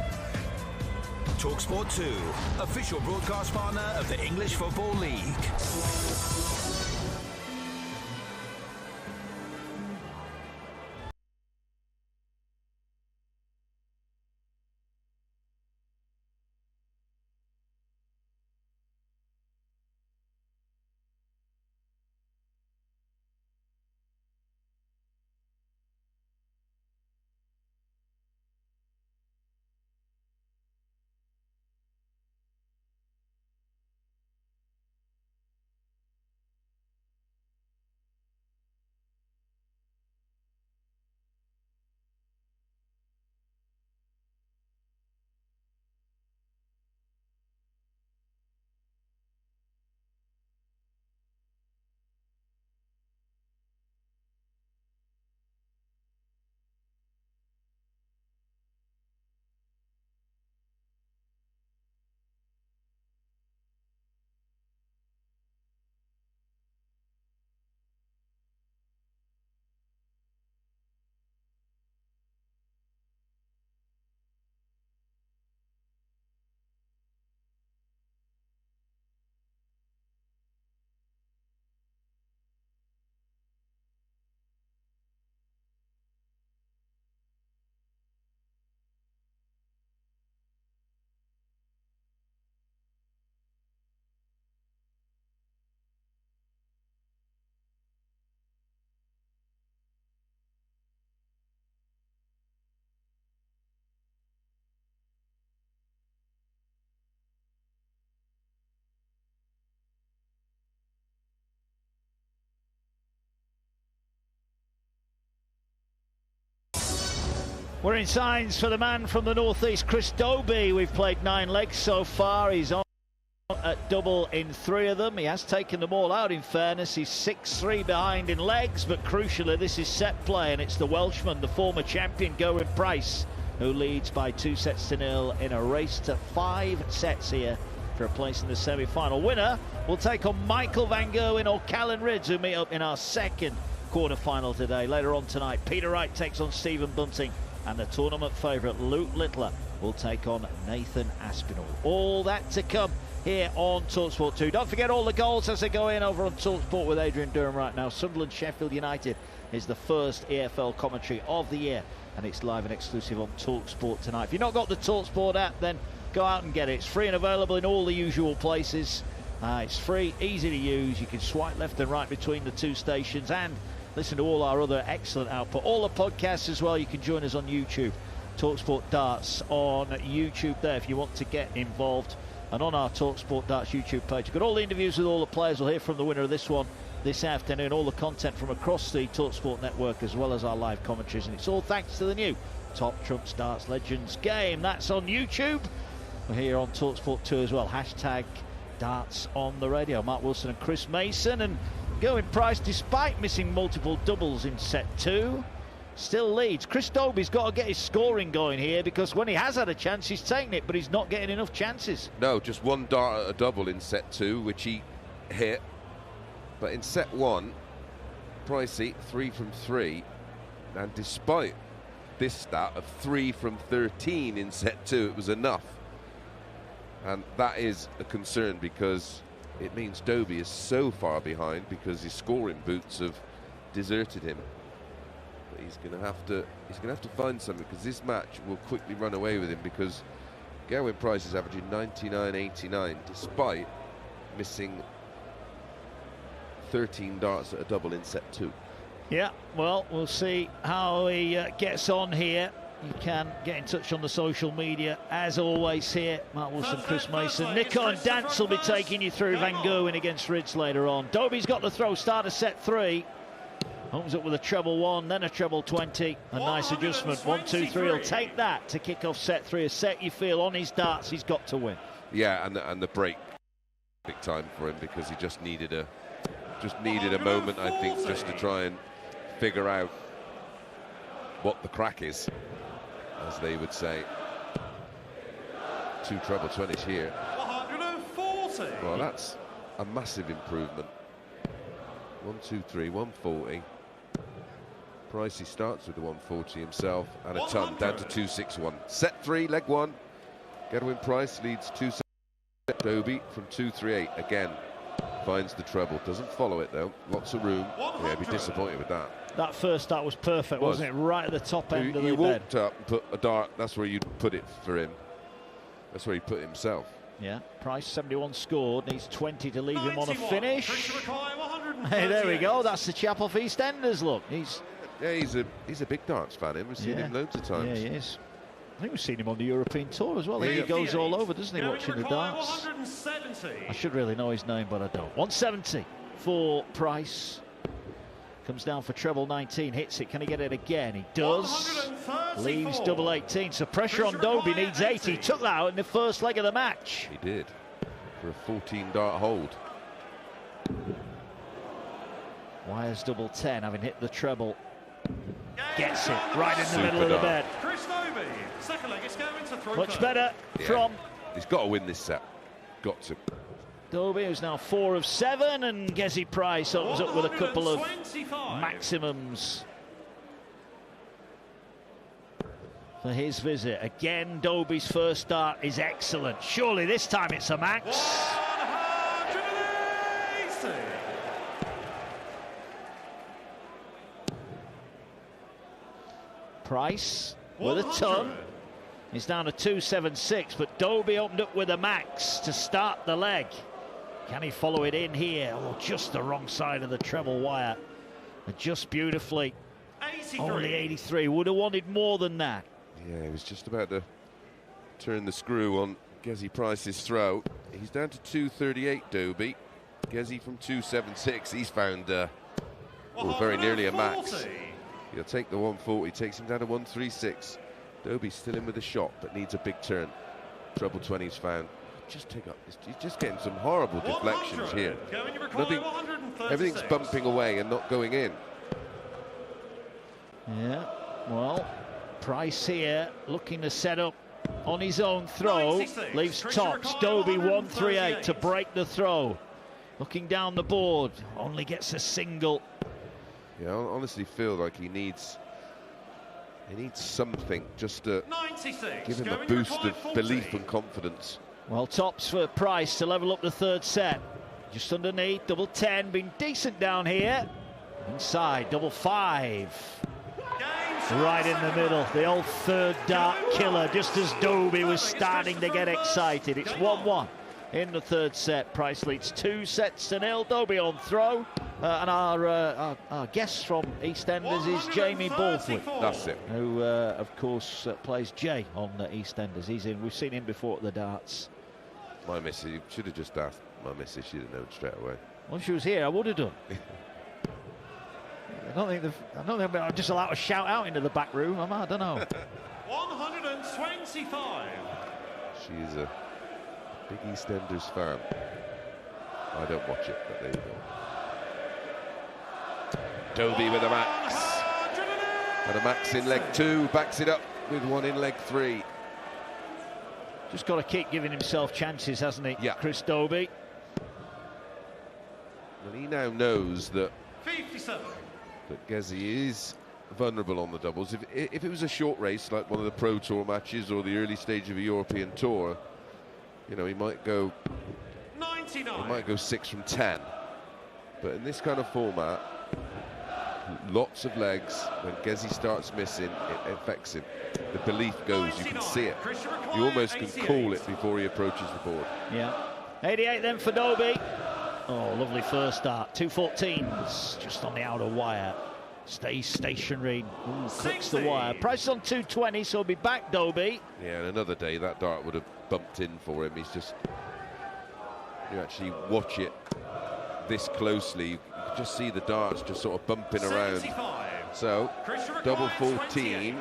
talkSPORT 2, official broadcast partner of the English Football League. We're in signs for the man from the northeast, Chris Dobey. We've played 9 legs so far. He's on at double in 3 of them. He has taken them all out, in fairness. He's 6-3 behind in legs, but crucially this is set play, and it's the Welshman, the former champion Gerwyn Price, who leads by 2-0 in a race to 5 sets here for a place in the semi-final. Winner will take on Michael van Gerwen or Callan Rydz, who meet up in our second quarter-final today. Later on tonight, Peter Wright takes on Stephen Bunting, and the tournament favourite Luke Littler will take on Nathan Aspinall. All that to come here on talkSPORT 2. Don't forget all the goals as they go in over on talkSPORT with Adrian Durham right now. Sunderland Sheffield United is the first EFL commentary of the year, and it's live and exclusive on talkSPORT tonight. If you've not got the talkSPORT app, then go out and get it. It's free and available in all the usual places. It's free, easy to use. You can swipe left and right between the 2 stations and listen to all our other excellent output. All the podcasts as well. You can join us on YouTube. talkSPORT Darts on YouTube there if you want to get involved. And on our talkSPORT Darts YouTube page, you've got all the interviews with all the players. We'll hear from the winner of this one this afternoon. All the content from across the talkSPORT network, as well as our live commentaries. And it's all thanks to the new Top Trumps Darts Legends game. That's on YouTube. We're here on talkSPORT 2 as well. Hashtag Darts on the radio. Mark Wilson and Chris Mason. And Gerwyn Price, despite missing multiple doubles in set 2, still leads. Chris Dobey's got to get his scoring going here, because when he has had a chance, he's taken it, but he's not getting enough chances. No, just 1 dart at a double in set 2, which he hit. But in set 1, Pricey 3 from 3, and despite this stat of 3 from 13 in set 2, it was enough. And that is a concern, because it means Dobey is so far behind because his scoring boots have deserted him. But he's going to have to find something, because this match will quickly run away with him, because Gerwyn Price is averaging 99.89 despite missing 13 darts at a double in set 2. Yeah, well, we'll see how he gets on here. You can get in touch on the social media, as always, here. Mark Wilson, Chris Mason. Nicholson and Danter will be taking you through Van Gerwen against Rydz later on. Dobey's got the throw, start of set 3. Opens up with a treble 1, then a treble 20. A nice adjustment. 1, 2, 3. He'll take that to kick off set 3. A set you feel on his darts he's got to win. Yeah, and the break big time for him, because he just needed a moment, I think, just to try and figure out what the crack is, as they would say. 2 treble 20s here. 140. Well, that's a massive improvement. 1, 2, 3, 140. Pricey starts with the 140 himself, and a ton, down to 261. Set 3, leg 1. Gerwyn Price leads 2-7. Doby from 238 again finds the treble, doesn't follow it though. Lots of room. Yeah, I'd be disappointed with that. That first start was perfect, wasn't it? Right at the top end of the bed. You walked up and put a dart. That's where you'd put it for him. That's where he put himself. Yeah, Price 71 scored, needs 20 to leave him on a finish. Hey, there we go. That's the chap off EastEnders. Look, he's a big darts fan. We've seen him loads of times. Yeah, he is. I think we've seen him on the European tour as well. He goes all over, doesn't he, watching the darts? I should really know his name, but I don't. 170 for Price. Comes down for treble 19, hits it. Can he get it again? He does. Leaves double 18. So pressure on Doby, needs 80. He took that out in the first leg of the match. He did, for a 14 dart hold. Wires double 10, having hit the treble. Gets it right in the middle of the bed. Second leg, it's going to throw. Much better from. He's got to win this set. Got to. Doby, who's now 4 of 7, and Gezi Price opens up with a couple of maximums for his visit. Again, Doby's first start is excellent. Surely this time it's a max. 180. Price with a ton. He's down to 276, but Doby opened up with a max to start the leg. Can he follow it in here? Oh, just the wrong side of the treble wire. Just beautifully. 83. Only 83. Would have wanted more than that. Yeah, he was just about to turn the screw on Gezi Price's throw. He's down to 238, Doby. Gezi from 276. He's found very nearly a max. He'll take the 140, takes him down to 136. Doby's still in with a shot, but needs a big turn. Treble 20's found. He's just getting some horrible deflections here. Everything's bumping away and not going in. Yeah, well, Price here looking to set up on his own throw. Leaves tops. Doby 138 to break the throw. Looking down the board, only gets a single. Yeah, I honestly feel like he needs something just to give him a boost of belief and confidence. Well, tops for Price to level up the third set. Just underneath, double 10, been decent down here. Inside, double 5. Right in the middle, the old third dart killer, just as Doby was starting to get excited. It's 1-1 in the third set. Price leads 2-0. Doby on throw. And our guest from EastEnders is Jamie Baldwin. That's it. Who, of course, plays Jay on EastEnders. He's in. We've seen him before at the darts. My missus, you should have just asked my missus. She'd have known straight away. Well, if she was here, I would have done. I don't think I'm just allowed to shout out into the back room. I don't know. 125. She's a big EastEnders fan. I don't watch it, but there you go. Doby with a max. And a max in leg 2, backs it up with 1 in leg 3. Just got to keep giving himself chances, hasn't he, yeah. Chris Doby? Well, he now knows that 57. That Gezi is vulnerable on the doubles. If it was a short race, like one of the Pro Tour matches or the early stage of a European Tour, you know, he might go 99. He might go 6 from 10. But in this kind of format, lots of legs. When Gezi starts missing, it affects him. The belief goes. You can see it. You almost can call it before he approaches the board. Yeah. 88 then for Doby. Oh, lovely first start. 214s just on the outer wire. Stays stationary. Ooh, clips the wire. Price on 220, so he'll be back, Doby. Yeah, and another day that dart would have bumped in for him. He's just, you actually watch it this closely, you can just see the darts just sort of bumping around. So, double 14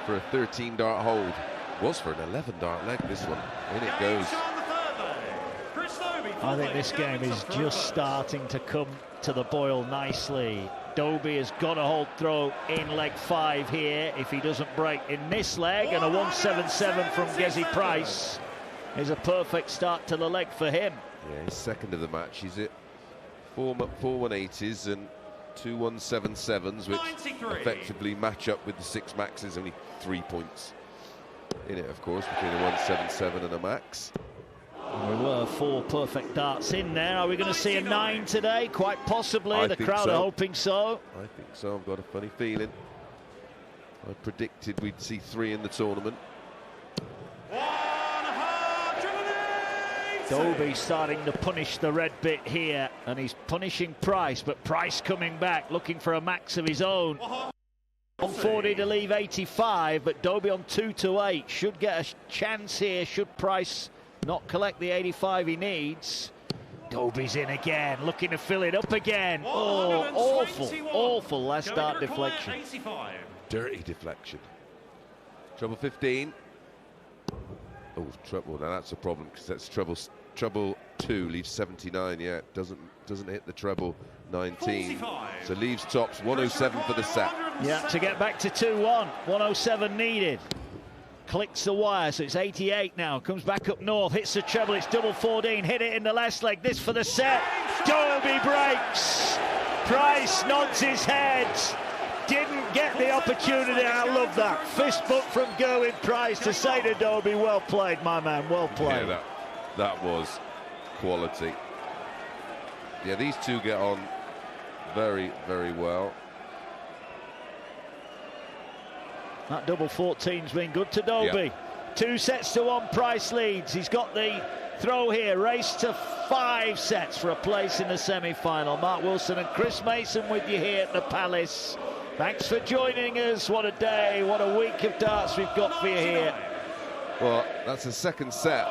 for a 13 dart hold. Was for an 11 dart leg, this one. In it goes. I think this game is just starting to come to the boil nicely. Dobey has got to hold throw in leg 5 here. If he doesn't break in this leg, and a 177 from Gezi Price is a perfect start to the leg for him. Yeah, his second of the match. He's at 4 180s and 2 177s, which effectively match up with the 6 maxes. Only 3 points in it, of course, between a 177 and a max. There were 4 perfect darts in there. Are we going to see a 9 today? Quite possibly. The crowd are hoping so. I think so. I've got a funny feeling. I predicted we'd see 3 in the tournament. Dobey starting to punish the red bit here, and he's punishing Price, but Price coming back, looking for a max of his own. 140 to leave 85, but Dobey on 2 to 8 should get a chance here should Price not collect the 85 he needs. Dobey's in again, looking to fill it up again. Oh, awful last dart deflection. 85. Dirty deflection. Treble 15. Oh, treble. Now that's a problem because that's treble 2 leaves 79. Yeah, it doesn't hit the treble 19. 45. So leaves tops 107 for the set. Yeah, to get back to 2-1. 107 needed. Clicks the wire, so it's 88 now. Comes back up north, hits the treble, it's double 14. Hit it in the last leg, this for the set. Doby breaks. Price nods his head. Didn't get the opportunity. I love that. Fist bump from Gerwyn Price to say to Doby, well played, my man, well played. Yeah, that was quality. Yeah, these two get on very, very well. That double 14's been good to Doby. Yeah. 2 sets to 1, Price leads. He's got the throw here. Race to 5 sets for a place in the semi-final. Mark Wilson and Chris Mason with you here at the Palace. Thanks for joining us. What a day, what a week of darts we've got for you here. Well, that's the second set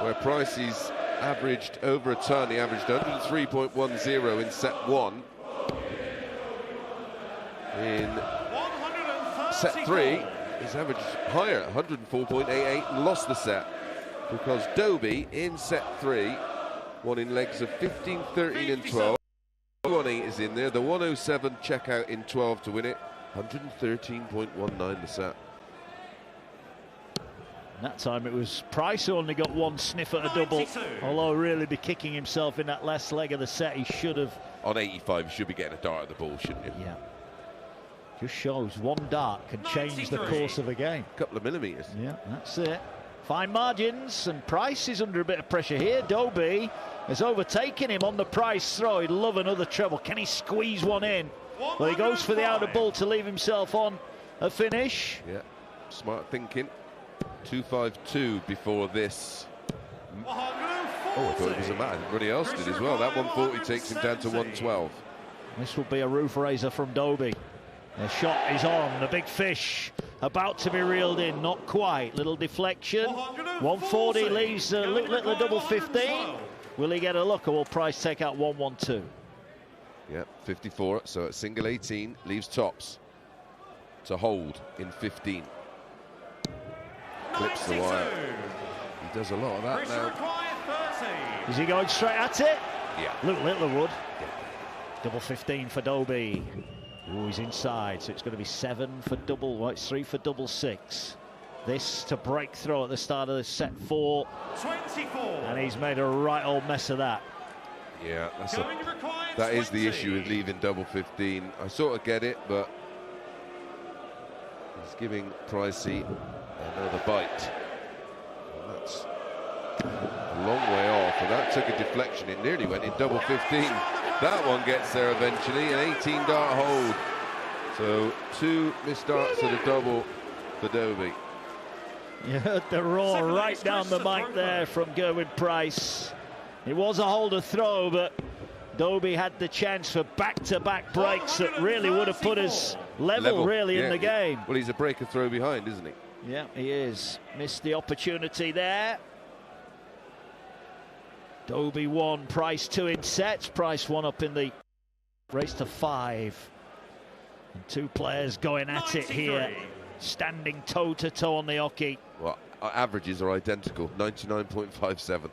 where Pricey's averaged over a ton. He averaged 103.10 in set 1. In set 3, he's averaged higher, 104.88, and lost the set because Doby in set 3 won in legs of 15, 13 and 12. 1-8 is in there, the 107 checkout in 12 to win it, 113.19 the set. And that time it was Price who only got 1 sniff at a double, although really be kicking himself in that last leg of the set. He should have. On 85, you should be getting a dart at the ball, shouldn't you? Yeah. Just shows 1 dart can change the course of a game. A couple of millimetres. Yeah, that's it. Fine margins, and Price is under a bit of pressure here. Doby has overtaken him on the Price throw. He'd love another treble. Can he squeeze one in? Well, he goes for the outer ball to leave himself on a finish. Yeah, smart thinking. 252 before this. Oh, I thought it was a man. Everybody else did as well. That 140 takes him down to 112. This will be a roof raiser from Doby. The shot is on, the big fish about to be reeled in, not quite. Little deflection. 140 leaves little double 15. Will he get a look, or will Price take out 112? Yeah, 54, so at single 18, leaves tops to hold in 15. Clips the wire. He does a lot of that now. Is he going straight at it? Yeah. Luke Littler would. Double 15 for Doby. Oh, he's inside, so it's going to be 7 for double. Well, it's 3 for double 6. This to break through at the start of the set 4. 24. And he's made a right old mess of that. Yeah, that is the issue with leaving double 15. I sort of get it, but he's giving Pricey another bite. And that's a long way off, and that took a deflection. It nearly went in double 15. That one gets there eventually, an 18 dart hold. So 2 missed darts at a double for Doby. You heard the roar right down the mic there from Gerwyn Price. It was a holder throw, but Doby had the chance for back-to-back breaks that really would have put us level really in the game. Well, he's a breaker throw behind, isn't he? Yeah, he is. Missed the opportunity there. Doby 1, Price 2 in sets. Price 1 up in the Race to 5. And 2 players going at 93. It here, standing toe-to-toe on the hockey. Well, our averages are identical, 99.57.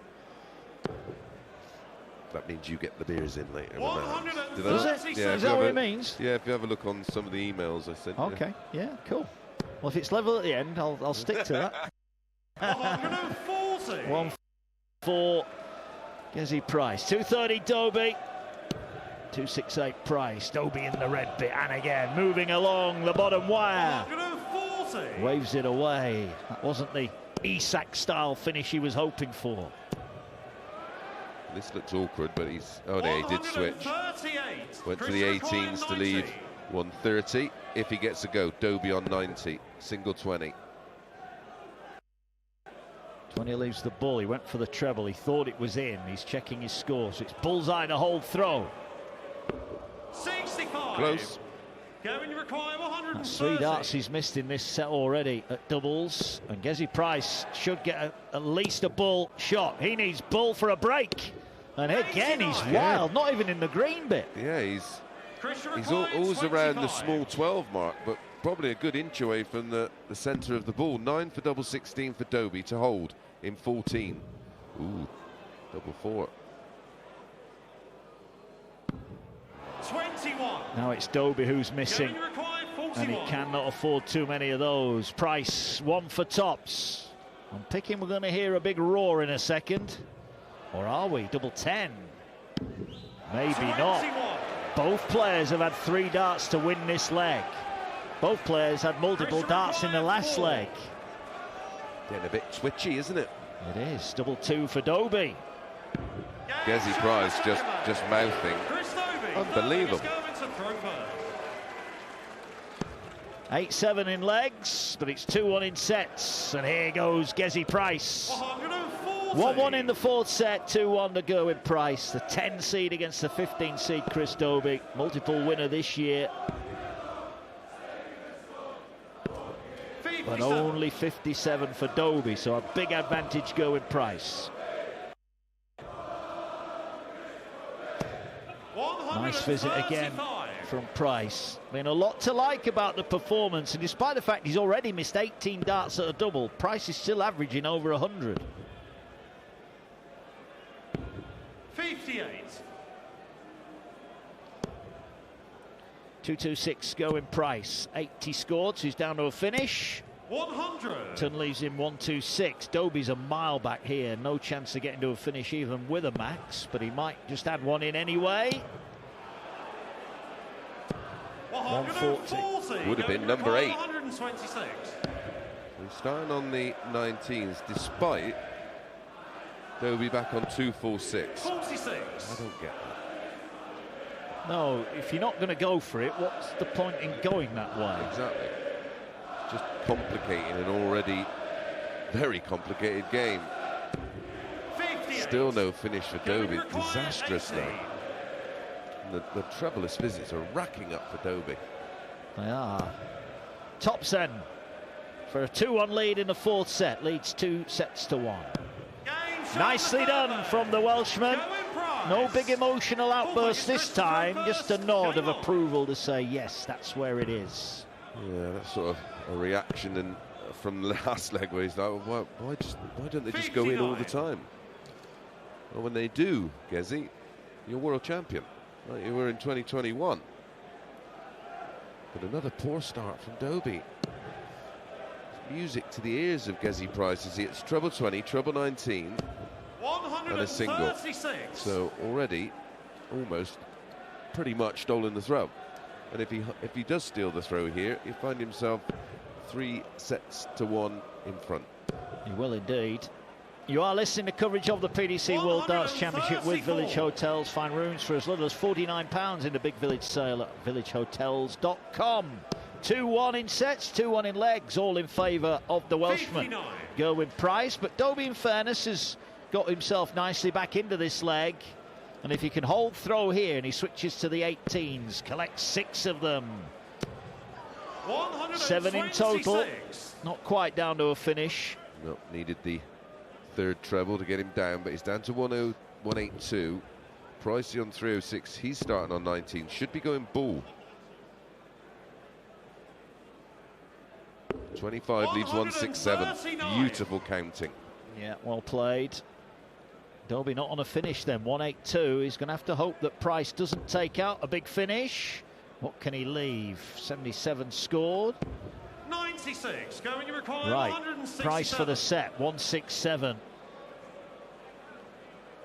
That means you get the beers in later. Does it? Yeah, is that what it means? Yeah, if you have a look on some of the emails I sent. Okay, yeah, cool. Well, if it's level at the end, I'll stick to that. 140. 1 for Gezi Price. 230 Doby. 268 Price. Doby in the red bit, and again moving along the bottom wire. 140. Waves it away. That wasn't the Isak style finish he was hoping for. This looks awkward, but he's... Oh, no, he did switch. Went to the 18s to leave 130. If he gets a go, Doby on 90. Single 20. 20 leaves the ball. He went for the treble. He thought it was in. He's checking his score. So it's bullseye to hold throw. 65. Close. Going to require 130. That's 3 darts he's missed in this set already at doubles. And Gezi Price should get at least a bull shot. He needs bull for a break. And again, he's wild, not even in the green bit. Yeah, he's always around the small 12 mark, but probably a good inch away from the centre of the ball. 9 for double 16 for Doby to hold in 14. Ooh, double 4. 21. Now it's Doby who's missing, and he cannot afford too many of those. Price 1 for tops. I'm picking we're going to hear a big roar in a second. Or are we? Double 10. Maybe 21. Not. Both players have had 3 darts to win this leg. Both players had multiple darts in the last leg. Getting a bit twitchy, isn't it? It is. Double 2 for Doby. Gezi Price just mouthing. Unbelievable. 8-7 in legs, but it's 2-1 in sets. And here goes Gezi Price. 1-1 in the 4th set, 2-1 to Gerwyn Price. The 10 seed against the 15 seed Chris Doby. Multiple winner this year. But only 57 for Doby, so a big advantage Gerwyn Price. Nice visit again from Price. I mean, a lot to like about the performance, and despite the fact he's already missed 18 darts at a double, Price is still averaging over 100. 58. 226 going Price. 80 scored, so he's down to a finish. 100. Ton leaves him 126. Doby's a mile back here. No chance of getting to a finish even with a max, but he might just add one in anyway. 140. Would have been number 8. 126. We're starting on the 19s, despite Doby back on 246. 46. I don't get that. No, if you're not going to go for it, what's the point in going that way? Exactly. Just complicating an already very complicated game. 58. Still no finish for Doby. Disastrous now. The trebleless visits are racking up for Doby. They are. Topsen for a 2-1 lead in the 4th set. Leads 2-1. Nicely done from the Welshman. No big emotional outburst this time. Just a nod of approval to say, yes, that's where it is. Yeah, that's sort of a reaction and from the last leg where he's like, well, why don't they just go in all the time? Well, when they do, Gezi, you're world champion. Right, you were in 2021. But another poor start from Doby. Music to the ears of Gezi Price as he hits treble 20, treble 19, and a single. So already, almost, pretty much stolen the throw. And if he does steal the throw here, he'll find himself 3-1 in front. He will indeed. You are listening to coverage of the PDC World Darts Championship with Village Hotels. Find rooms for as little as £49 in the Big Village sale at villagehotels.com. 2-1 in sets, 2-1 in legs, all in favour of the Welshman, Gerwyn Price. But Doby, in fairness, has got himself nicely back into this leg. And if he can hold throw here and he switches to the 18s, collects 6 of them. 7 in total, not quite down to a finish. No, needed the 3rd treble to get him down, but he's down to 10182. Pricey on 306. He's starting on 19. Should be going bull. 25 leaves 167. Beautiful counting. Yeah, well played. Doby not on a finish then. 182. He's going to have to hope that Price doesn't take out a big finish. What can he leave? 77 scored. 96. Going to require Right. 167. Price for the set. 167.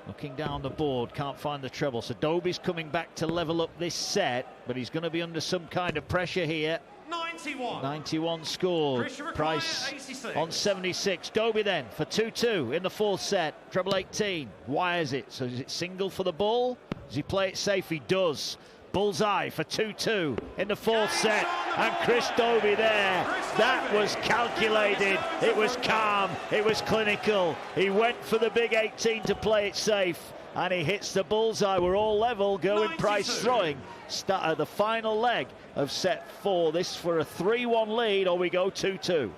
Looking down the board, can't find the treble. So Doby's coming back to level up this set, but he's going to be under some kind of pressure here. 91. 91 scored. Price 86. on 76. Doby then for 2-2 in the fourth set. Treble 18. Wires it. So is it single for the bull? Does he play it safe? He does. Bullseye for 2-2 in the fourth set. And Chris Doby there. That was calculated. It was calm. It was clinical. He went for the big 18 to play it safe. And he hits the bullseye. We're all level. Gerwyn Price throwing. Start at the final leg of set 4. This for a 3-1 lead, or we go 2-2.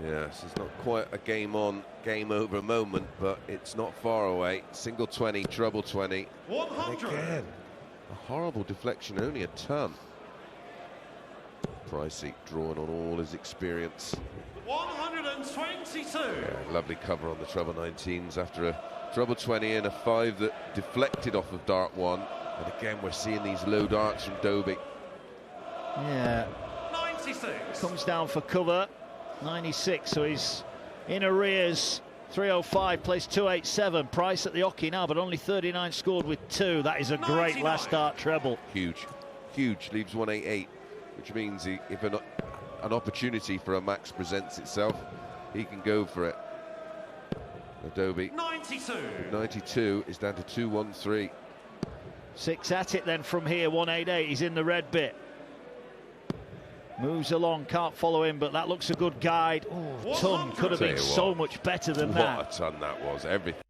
Yes, it's not quite a game on, game over moment, but it's not far away. Single 20, treble 20. 100. And again, a horrible deflection, only a ton. Pricey drawing on all his experience. 122. Yeah, lovely cover on the treble 19s after a treble 20 and a 5 that deflected off of dart 1. And again, we're seeing these low darts from Doby. Yeah. 96. Comes down for cover. 96, so he's in arrears. 305 plays 287. Price at the hockey now, but only 39 scored with 2. That is a great 99. last dart treble. Huge, huge, leaves 188, which means if an opportunity for a max presents itself, he can go for it. Doby 92. 92 is down to 213. 6 at it then from here. 188. He's in the red bit. Moves along, can't follow him, but that looks a good guide. Oh, ton could have been so much better than that. What a ton that was. Everything.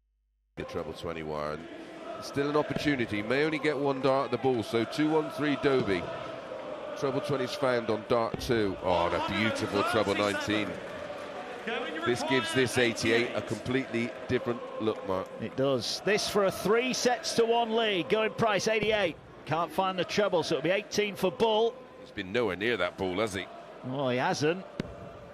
The treble 20 wire. And still an opportunity. May only get 1 dart at the ball. So 213 Doby. Treble 20's found on dart 2. Oh, that beautiful treble 19. This gives this 88 a completely different look, Mark. It does. This for a 3-1 lead. Gerwyn Price 88. Can't find the treble, so it'll be 18 for bull. He's been nowhere near that ball, has he? Well, he hasn't.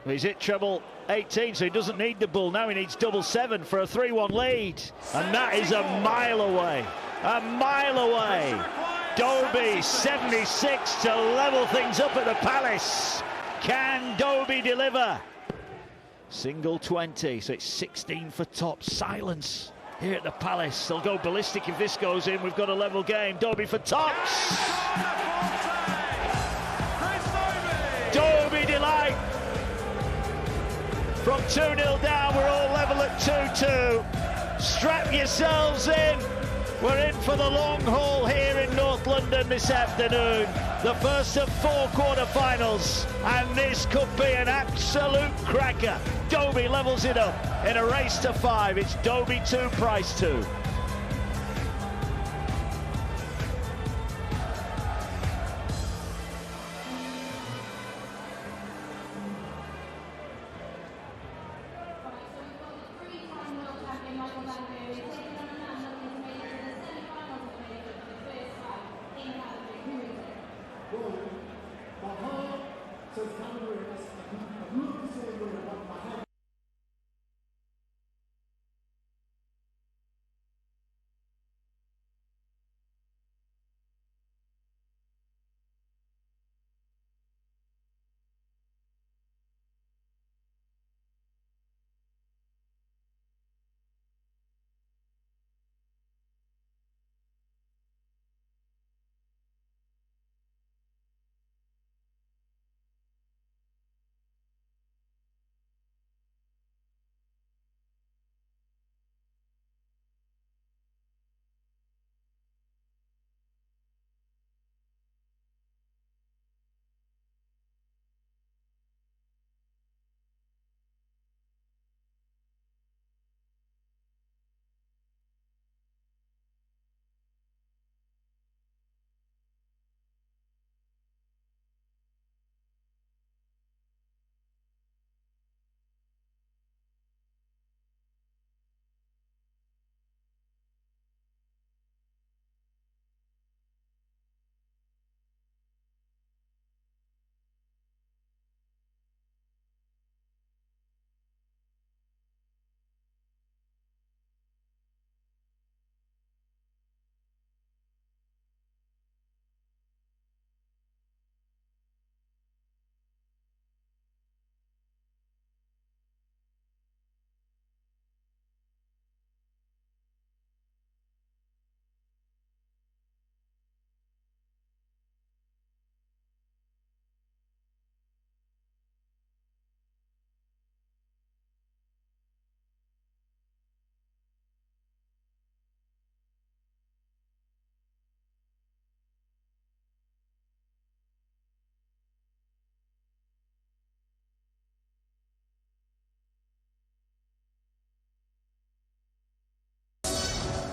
He's hit treble 18, so he doesn't need the bull. Now he needs double 7 for a 3-1 lead. And that is a mile away. A mile away. Doby 76 to level things up at the Palace. Can Doby deliver? Single 20, so it's 16 for top. Silence here at the Palace. They'll go ballistic if this goes in. We've got a level game. Doby for tops. Doby delight. From 2-0 down, we're all level at 2-2. Strap yourselves in. We're in for the long haul here in North London this afternoon. The first of 4 quarter-finals, and this could be an absolute cracker. Doby levels it up in a race to 5. It's Doby 2, Price 2.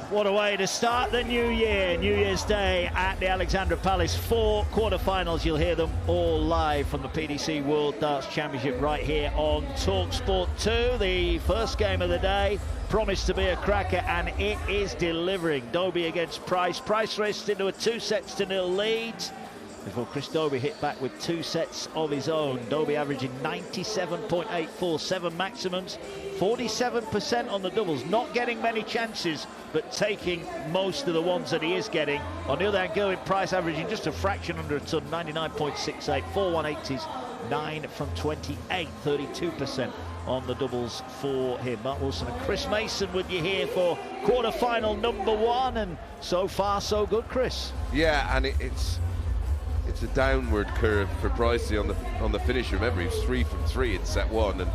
What a way to start the new year, New Year's Day at the Alexandra Palace. 4 quarterfinals, you'll hear them all live from the PDC World Darts Championship right here on talkSPORT 2. The first game of the day promised to be a cracker, and it is delivering. Dobey against Price. Price raced into a 2-0 lead before Chris Dobey hit back with 2 sets of his own. Dobey averaging 97.84, 7 maximums, 47% on the doubles, not getting many chances, but taking most of the ones that he is getting. On the other hand, Gerwyn Price averaging just a fraction under a ton, 99.68, 4 180s, 9 from 28, 32% on the doubles for him. Mark Wilson and Chris Mason with you here for quarter-final number 1, and so far so good, Chris. Yeah, and it's a downward curve for Pricey on the finish. Remember, he was 3 from 3 in set 1, and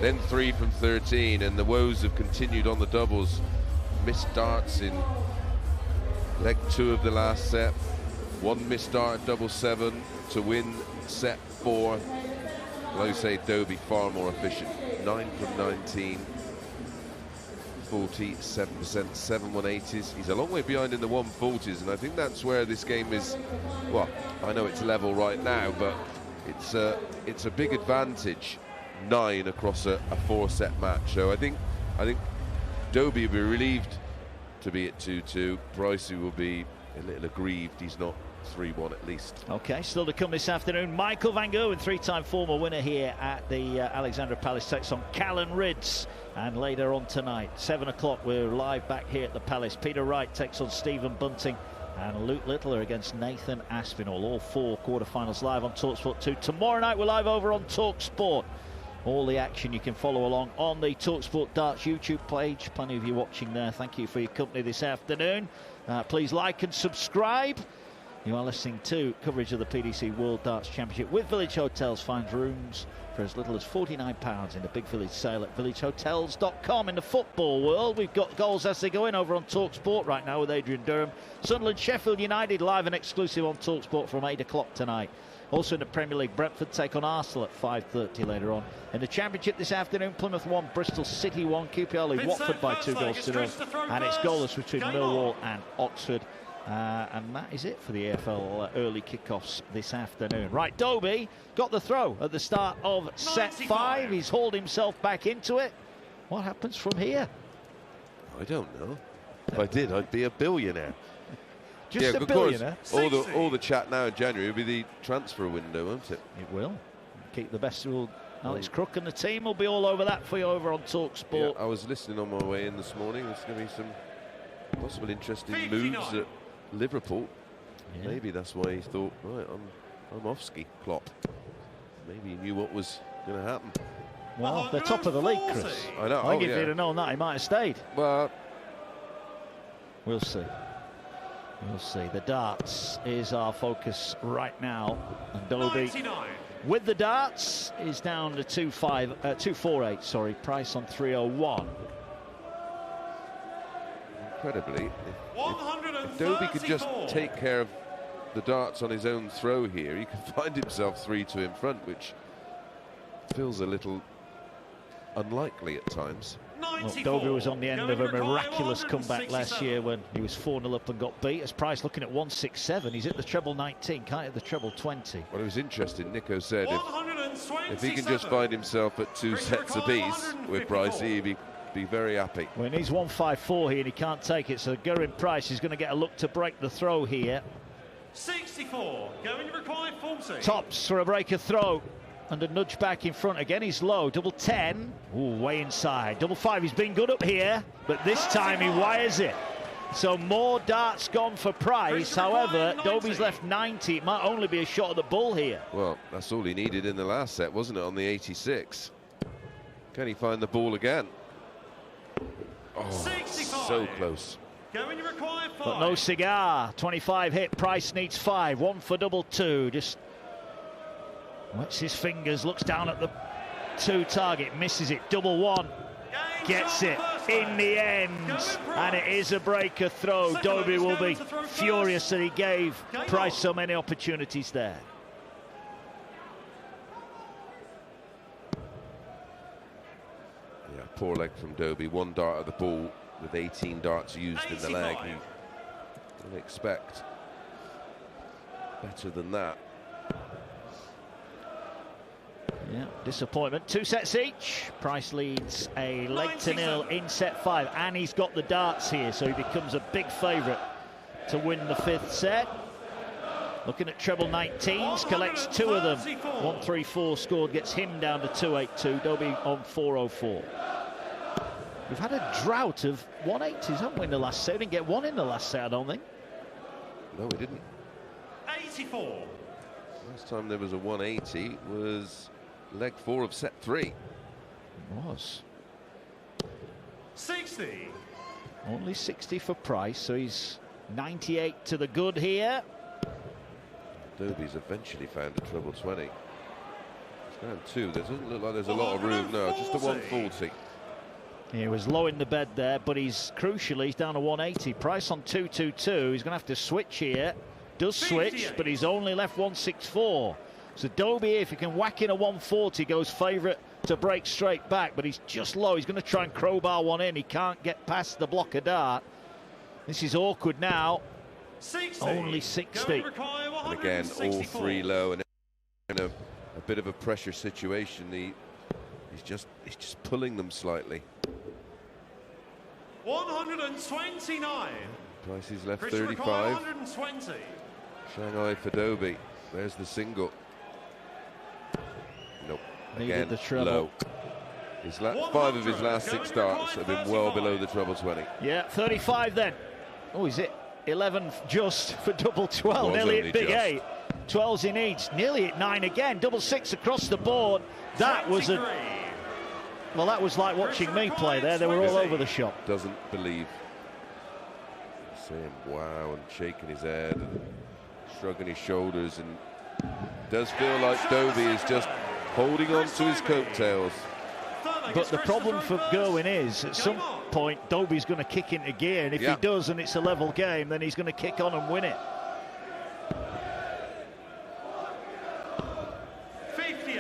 then 3 from 13, and the woes have continued on the doubles. Missed darts in leg 2 of the last set, 1 missed dart at double 7 to win set 4. Like I say, Dobey far more efficient. 9 from 19, 47%, 7 180s. He's a long way behind in the 140s, and I think that's where this game is. Well, I know it's level right now, but it's a big advantage. 9 across a 4-set match. So I think Dobey will be relieved to be at 2-2. Pricey will be a little aggrieved he's not 3-1 at least. Okay, still to come this afternoon. Michael van Gerwen, 3-time former winner here at the Alexandra Palace, takes on Callan Rydz. And later on tonight, 7 o'clock, we're live back here at the Palace. Peter Wright takes on Stephen Bunting, and Luke Littler against Nathan Aspinall. All 4 quarterfinals live on talkSPORT 2. Tomorrow night, we're live over on talkSPORT. All the action you can follow along on the talkSPORT Darts YouTube page. Plenty of you watching there. Thank you for your company this afternoon. Please like and subscribe. You are listening to coverage of the PDC World Darts Championship with Village Hotels. Find rooms for as little as £49 in the Big Village sale at villagehotels.com. In the football world, we've got goals as they go in over on talkSPORT right now with Adrian Durham. Sunderland Sheffield United live and exclusive on talkSPORT from 8 o'clock tonight. Also in the Premier League, Brentford take on Arsenal at 5:30 later on. In the Championship this afternoon, Plymouth 1, Bristol City 1, QPR lead Watford by 2 goals to 0, and it's goalless between Millwall and Oxford. And that is it for the AFL early kickoffs this afternoon. Right, Dobey got the throw at the start of set 5. He's hauled himself back into it. What happens from here? I don't know. If I did, I'd be a billionaire. Just a billionaire? All the chat now in January will be the transfer window, won't it? It will. Keep the best rule. Alex Crook and the team will be all over that for you over on talkSPORT. Yeah, I was listening on my way in this morning. There's going to be some possible interesting moves at Liverpool. Yeah. Maybe that's why he thought, right, I'm off ski, Klopp. Maybe he knew what was going to happen. Well, they're top of the league, Chris. I know. I think if he'd have known that, he might have stayed. Well, we'll see. We'll see. The darts is our focus right now. And Dobey, with the darts, is down to 248. Sorry, Price on 301. Incredibly, if Dobey could just take care of the darts on his own throw here, he could find himself 3-2 in front, which feels a little unlikely at times. Well, Dobey was on the end of a miraculous comeback last year when he was 4-0 up and got beat. As Price looking at 167, he's at the treble 19, can't hit the treble 20. Well, it was interesting. Nico said if he can just find himself at 2 sets apiece with Price, he'd be very happy. Well, he needs 154 here and he can't take it, so Gerwyn Price is going to get a look to break the throw here. 64, going to require 40. Tops for a breaker throw. And a nudge back in front again. He's low. Double 10. Ooh, way inside. Double 5. He's been good up here, but this time he wires it. So more darts gone for Price. However, Dobey's left 90. It might only be a shot at the bull here. Well, that's all he needed in the last set, wasn't it? On the 86. Can he find the ball again? Oh, 65. So close. Going to require 5. But no cigar. 25 hit. Price needs 5. 1 for double 2. Just wets his fingers, looks down at the 2 target, misses it, double 1, gets it in the end, and it is a breaker throw. Dobey will be furious that he gave Price so many opportunities there. Yeah, poor leg from Dobey, 1 dart at the ball, with 18 darts used in the leg. You don't expect better than that. Yeah, disappointment. 2 sets each. Price leads a leg to nil in set 5, and he's got the darts here, so he becomes a big favourite to win the 5th set. Looking at treble 19s, collects 2 of them. 134 scored, gets him down to 282. Doby on 404. We've had a drought of 180s, haven't we, in the last set? We didn't get one in the last set, I don't think. No, we didn't. 84. Last time there was a 180 was leg 4 of set 3. It was. 60. Only 60 for Price, so he's 98 to the good here. Doby's eventually found a treble 20. It's down 2. There doesn't look like there's a lot of room. No, just a 140. He was low in the bed there, but he's crucially, he's down to 180. Price on 222. He's going to have to switch here. Does switch, but he's only left 164. So Doby, if he can whack in a 140, goes favourite to break straight back, but he's just low. He's going to try and crowbar one in. He can't get past the block of dart. This is awkward now. 60. Only 60. And again, all 3 low, and in a bit of a pressure situation. He's just pulling them slightly. 129. Price is left Christian 35. 120. Shanghai for Doby. There's the single. Nope. Needed Again, the treble. low. His 5 of his last 6 darts have been well below the treble 20. Yeah, 35 then. Oh, is it 11 just for double 12? Nearly at big just. 8. 12s he needs. Nearly at 9 again. Double 6 across the board. That was a... Well, that was like watching me play there. They were all over the shop. Doesn't believe. Saying wow and shaking his head and shrugging his shoulders, and does feel like Doby is just holding on to his coattails. But the problem for Gerwen is, at some point, Doby's going to kick into gear, and if he does and it's a level game, then he's going to kick on and win it.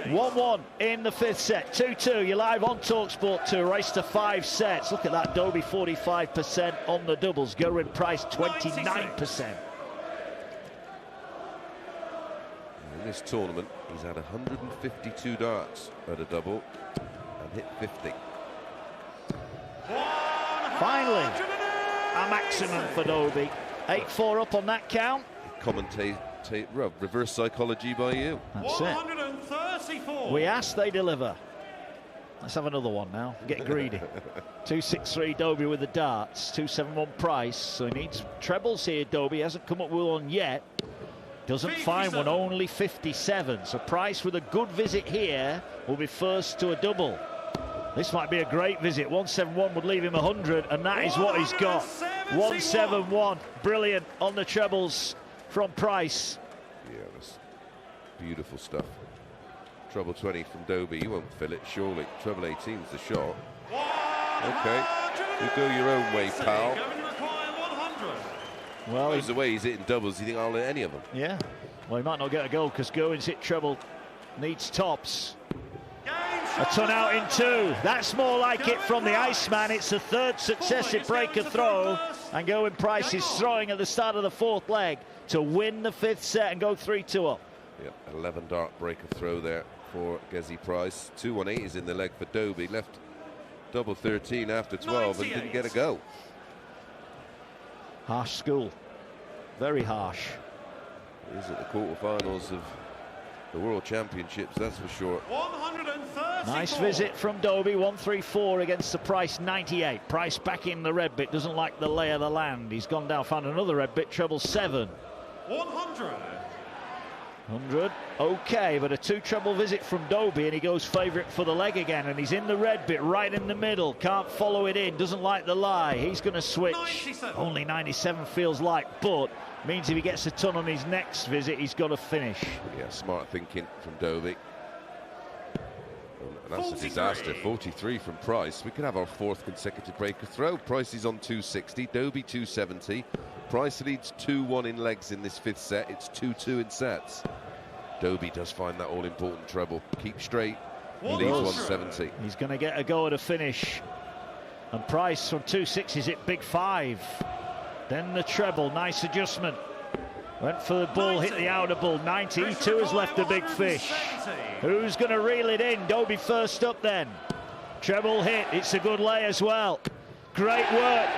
1-1 in the 5th set. 2-2. You're live on talkSPORT 2. Race to 5 sets. Look at that. Doby 45% on the doubles. Gerwyn Price 29%. In this tournament, he's had 152 darts at a double and hit 50. Finally, a maximum for Doby. 8-4 up on that count. Reverse psychology by you. That's it. We ask, they deliver. Let's have another one now. Get greedy. 2-6-3 Doby with the darts. 2-7-1 Price. So he needs trebles here. Doby hasn't come up with one yet. Doesn't find one. Only 57. So Price with a good visit here will be first to a double. This might be a great visit. 171 would leave him 100, and that is what he's got. 171. Brilliant on the trebles from Price. Yeah, that's beautiful stuff. Treble 20 from Doby. You won't fill it, surely. Treble 18's the shot. Okay, you go your own way, pal. Well, the way he's hitting doubles, you think I'll hit any of them? Yeah. Well, he might not get a goal because Gerwen's hit treble. Needs tops. A ton out in 2. That's more like it from the Iceman. It's the 3rd successive breaker throw. And Gerwyn Price is throwing at the start of the 4th leg to win the 5th set and go 3-2 up. Yeah, 11 dart breaker throw there for Gezi Price. 2 180s in the leg for Doby. Left double 13 after 12 and didn't get a go. Harsh school. Very harsh. He's at the quarterfinals of the World Championships, that's for sure. 134. Nice visit from Doby. 134 against the Price 98. Price back in the red bit. Doesn't like the lay of the land. He's gone down, found another red bit. Treble 7. 100. 100. Okay, but a 2 treble visit from Doby, and he goes favourite for the leg again, and he's in the red bit right in the middle. Can't follow it in. Doesn't like the lie. He's going to switch. 97. Only 97 feels like, but means if he gets a ton on his next visit, he's got to finish. Yeah, smart thinking from Doby. And that's 43. a disaster. 43 from Price. We could have our 4th consecutive breaker throw. Price is on 260, Doby 270. Price leads 2-1 in legs in this 5th set. It's 2-2 in sets. Doby does find that all-important treble. Keep straight. He leads 170. He's going to get a go at a finish. And Price from 2-6s hit big 5. Then the treble, nice adjustment. Went for the bull, hit the outer bull. 90, he too has left a big fish. Who's going to reel it in? Doby first up then. Treble hit, it's a good lay as well. Great work.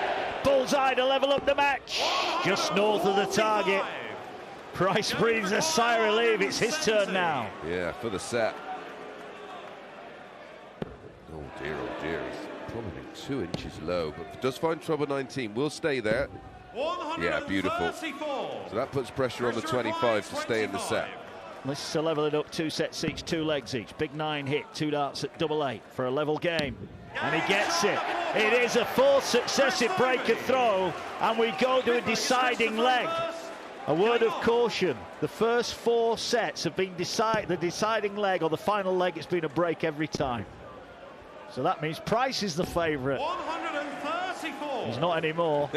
Bullseye to level up the match. Just north of the target. Price breathes a sigh of relief. It's his turn now. Yeah, for the set. Oh dear, he's probably 2 inches low, but does find trouble 19. Will stay there. Yeah, beautiful. So that puts pressure on the 25 to stay in the set. Let's level it up, 2 sets each, 2 legs each. Big 9 hit, 2 darts at +8 for a level game. And he gets it. It is a 4th successive breaker throw, and we go to a deciding leg. A word of caution, the first 4 sets have been the deciding leg, or the final leg, it's been a break every time. So that means Price is the favourite. 134. He's not anymore.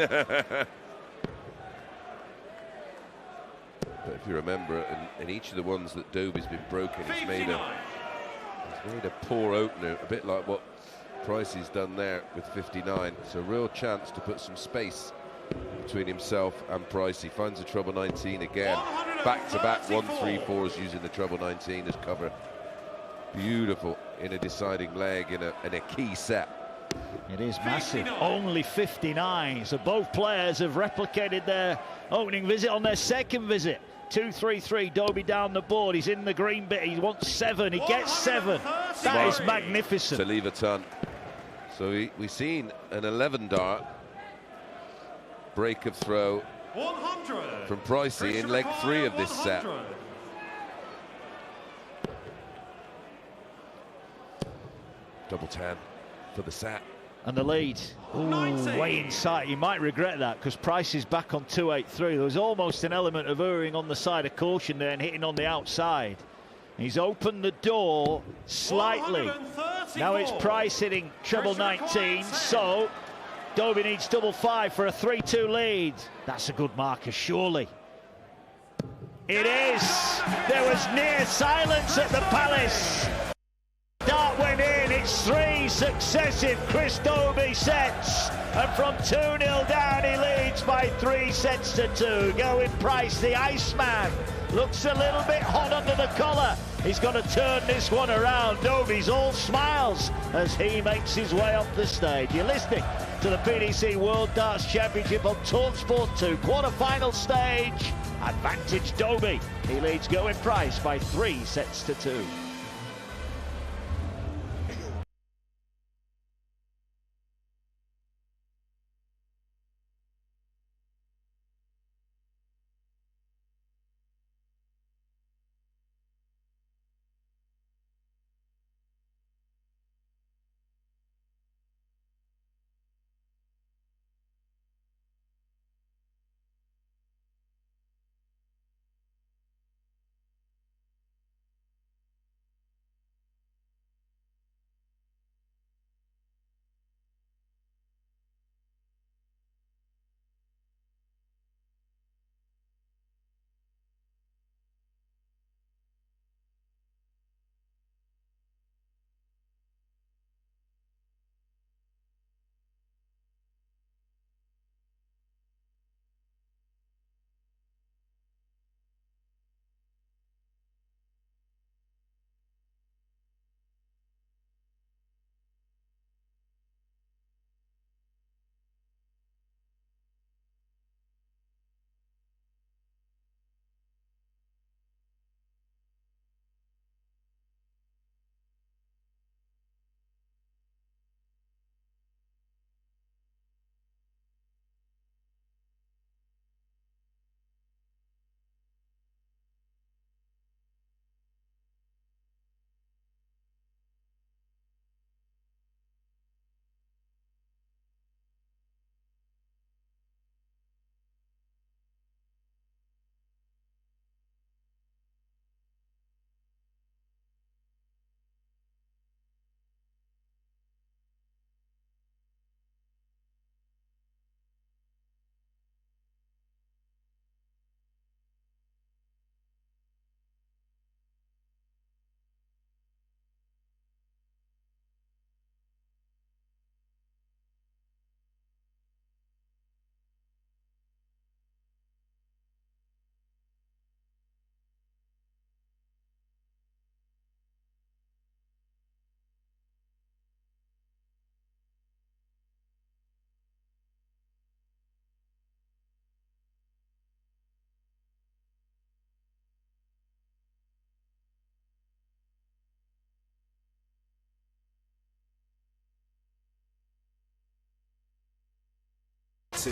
But if you remember, in each of the ones that Doby's been broken, he's made a poor opener, a bit like what Pricey's done there with 59. So a real chance to put some space between himself and Pricey. Finds the treble 19 again. Back-to-back 1-3-4s using the treble 19 as cover. Beautiful in a deciding leg in a key set. It is massive. Only 59. So both players have replicated their opening visit on their second visit. 2-3-3, Doby down the board. He's in the green bit. He wants 7. He gets 7. That is magnificent. To leave a ton. So we've seen an 11 dart break of throw 100 from Pricey in leg 3 of this set. Double 10 for the set. And the lead, way inside. You might regret that because Price is back on 2-8-3. There was almost an element of erring on the side of caution there and hitting on the outside. He's opened the door slightly. Now it's Price hitting treble 19. So Doby needs double 5 for a 3-2 lead. That's a good marker, surely. It is. There was near silence at the Palace. Dart went in, it's 3 successive Chris Doby sets, and from 2-0 down he leads by 3 sets to 2. Gerwyn Price, the Iceman, looks a little bit hot under the collar. He's going to turn this one around. Doby's all smiles as he makes his way up the stage. You're listening to the PDC World Darts Championship on talkSPORT 2, quarter-final stage. Advantage Doby. He leads Gerwyn Price by 3 sets to 2. 2.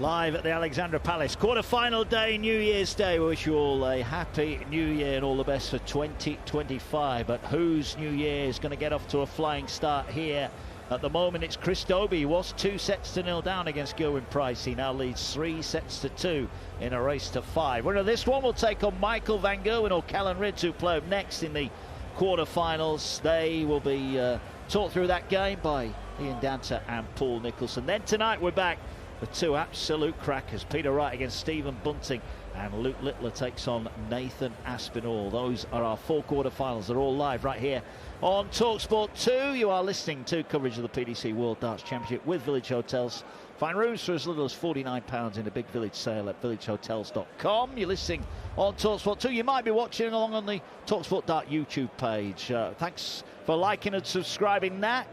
Live at the Alexandra Palace, quarter-final day, New Year's Day. We wish you all a happy New Year and all the best for 2025. But whose New Year is going to get off to a flying start here? At the moment, it's Chris Dobey. He was 2-0 down against Gerwyn Price. He now leads 3-2 in a race to 5. Winner of this one will take on Michael Van Gerwen or Callan Ridge, who play up next in the quarter-finals. They will be talked through that game by Ian Danter and Paul Nicholson. Then tonight we're back with two absolute crackers. Peter Wright against Stephen Bunting, and Luke Littler takes on Nathan Aspinall. Those are our 4 quarter-finals. They're all live right here on talkSPORT 2. You are listening to coverage of the PDC World Darts Championship with Village Hotels. Find rooms for as little as £49 in a big village sale at villagehotels.com. You're listening on talkSPORT 2. You might be watching along on the talkSPORT Dart YouTube page. Thanks for liking and subscribing that.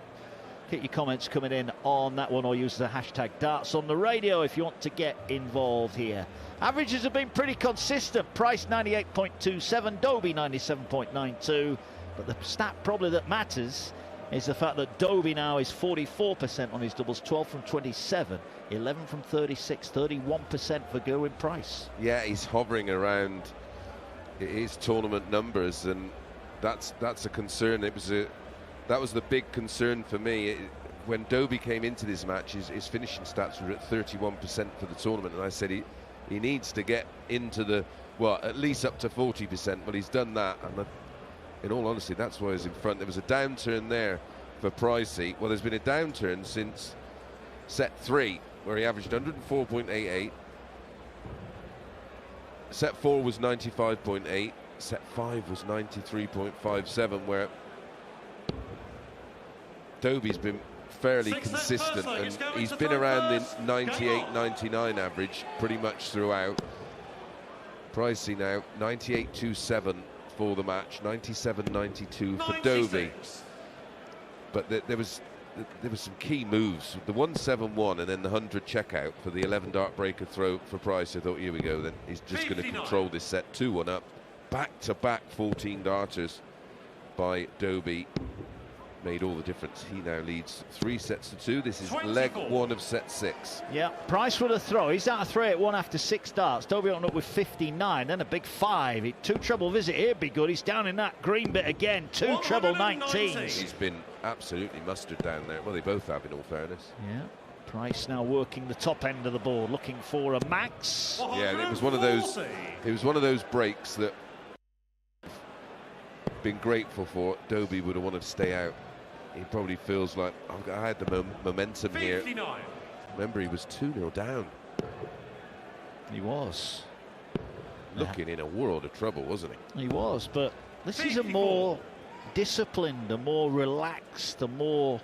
Get your comments coming in on that one, or use the hashtag darts on the radio if you want to get involved here. Averages have been pretty consistent. Price 98.27, Doby 97.92. But the stat probably that matters is the fact that Doby now is 44% on his doubles, 12 from 27, 11 from 36, 31% for Gerwyn Price. Yeah, he's hovering around his tournament numbers, and that's a concern. That was the big concern for me. When Doby came into this match, his finishing stats were at 31% for the tournament, and I said he needs to get into the, well, at least up to 40%. Well, he's done that, and in all honesty, that's why he's in front. There was a downturn there for Pricey. Well, there's been a downturn since set 3, where he averaged 104.88. Set 4 was 95.8. Set 5 was 93.57, where Doby's been fairly consistent, and he's been around the 98-99 average pretty much throughout. Pricey now 98.27 for the match, 97.92 for Doby. But there was some key moves. The 171 and then the 100 checkout for the 11 dart breaker throw for Price. I thought, here we go, then he's just going to control this set. 2-1 up, back-to-back 14 darters by Doby. Made all the difference. He now leads 3-2. This is leg 1 of set 6. Yeah, Price with a throw. He's out of 3 at 1 after 6 darts. Doby opened up with 59, then a big 5. 2 treble visit here, be good. He's down in that green bit again. 2 treble 19s. He's been absolutely mustard down there. Well, they both have, in all fairness. Yeah. Price now working the top end of the board, looking for a max. Yeah, it was one of those. It was one of those breaks that been grateful for. Doby would have wanted to stay out. He probably feels like, I had the momentum 59. Here. Remember, he was 2-0 down. He was. Looking in a world of trouble, wasn't he? He was, but this is a more disciplined, a more relaxed, a more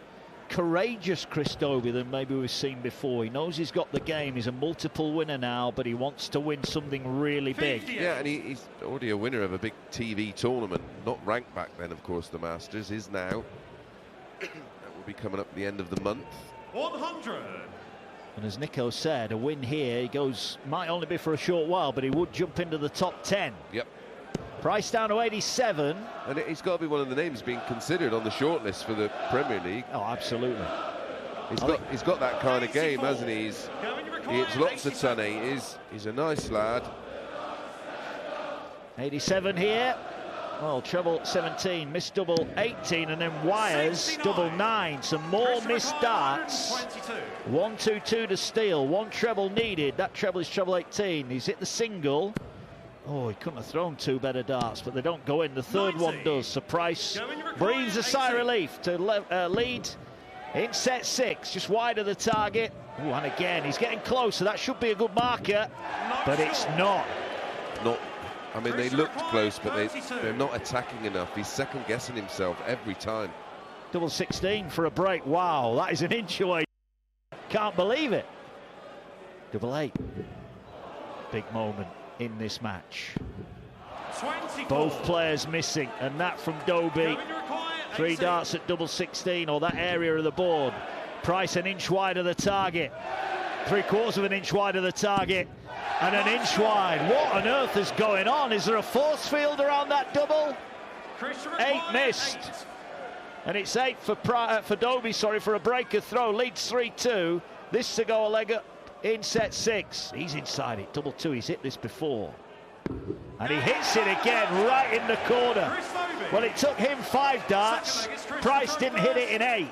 courageous Chris Doby than maybe we've seen before. He knows he's got the game. He's a multiple winner now, but he wants to win something really big. Yeah, and he's already a winner of a big TV tournament. Not ranked back then, of course, the Masters is now. That will be coming up at the end of the month. 100. And as Nico said, a win here, he goes, might only be for a short while, but he would jump into the top 10. Yep. Price down to 87. And he's got to be one of the names being considered on the shortlist for the Premier League. Oh, absolutely. He's got that kind of game, hasn't he? He hits lots of tunny. He's a nice lad. 87 here. Well, treble 17, missed double 18, and then wires double 9. Some more missed darts. 1-2-2 to steal. 1 treble needed. That treble is treble 18. He's hit the single. Oh, he couldn't have thrown 2 better darts, but they don't go in. The third one does. So Price breathes a sigh of relief to lead in set 6, just wide of the target. Oh, and again, he's getting closer. That should be a good marker, but it's not. I mean, they looked close, but they're not attacking enough. He's second-guessing himself every time. Double 16 for a break. Wow, that is an inch away. Can't believe it. Double 8. Big moment in this match. 24. Both players missing, and that from Doby. 3 darts at double 16, or that area of the board. Price an inch wide of the target. 3/4 of an inch wide of the target. And an inch wide. What on earth is going on? Is there a force field around that double? 8 missed. And it's 8 for Doby, sorry, for a breaker throw. Leads 3-2. This to go a leg up in set 6. He's inside it, double 2. He's hit this before. And he hits it again right in the corner. Well, it took him 5 darts. Price didn't hit it in 8.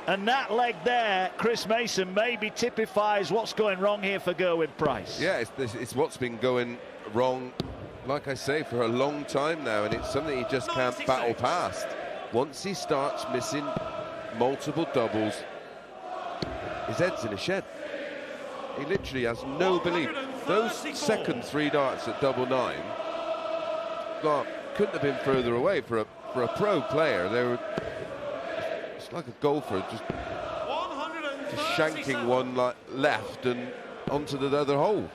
And that leg there, Chris Mason, maybe typifies what's going wrong here for Gerwyn Price. Yeah, it's what's been going wrong, like I say, for a long time now, and it's something he just can't battle past. Once he starts missing multiple doubles, his head's in a shed. He literally has no belief. Those second 3 darts at double 9, God, couldn't have been further away for a pro player. They were, it's like a golfer just shanking one like left and onto the other hole.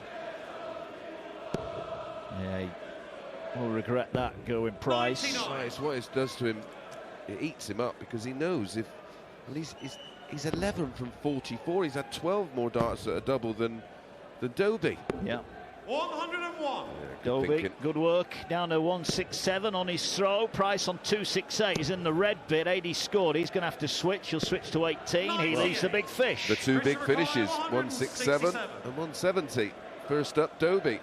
Yeah, he will regret that, Gerwyn Price. It's what it does to him. It eats him up because he knows if, well, he's 11 from 44. He's had 12 more darts at a double than Doby. Yeah. 101. Doby, good work. Down to 167 on his throw. Price on 268. He's in the red bit. 80 scored. He's going to have to switch. He'll switch to 18. He leaves the big fish. The 2 big finishes, 167 and 170. First up, Doby.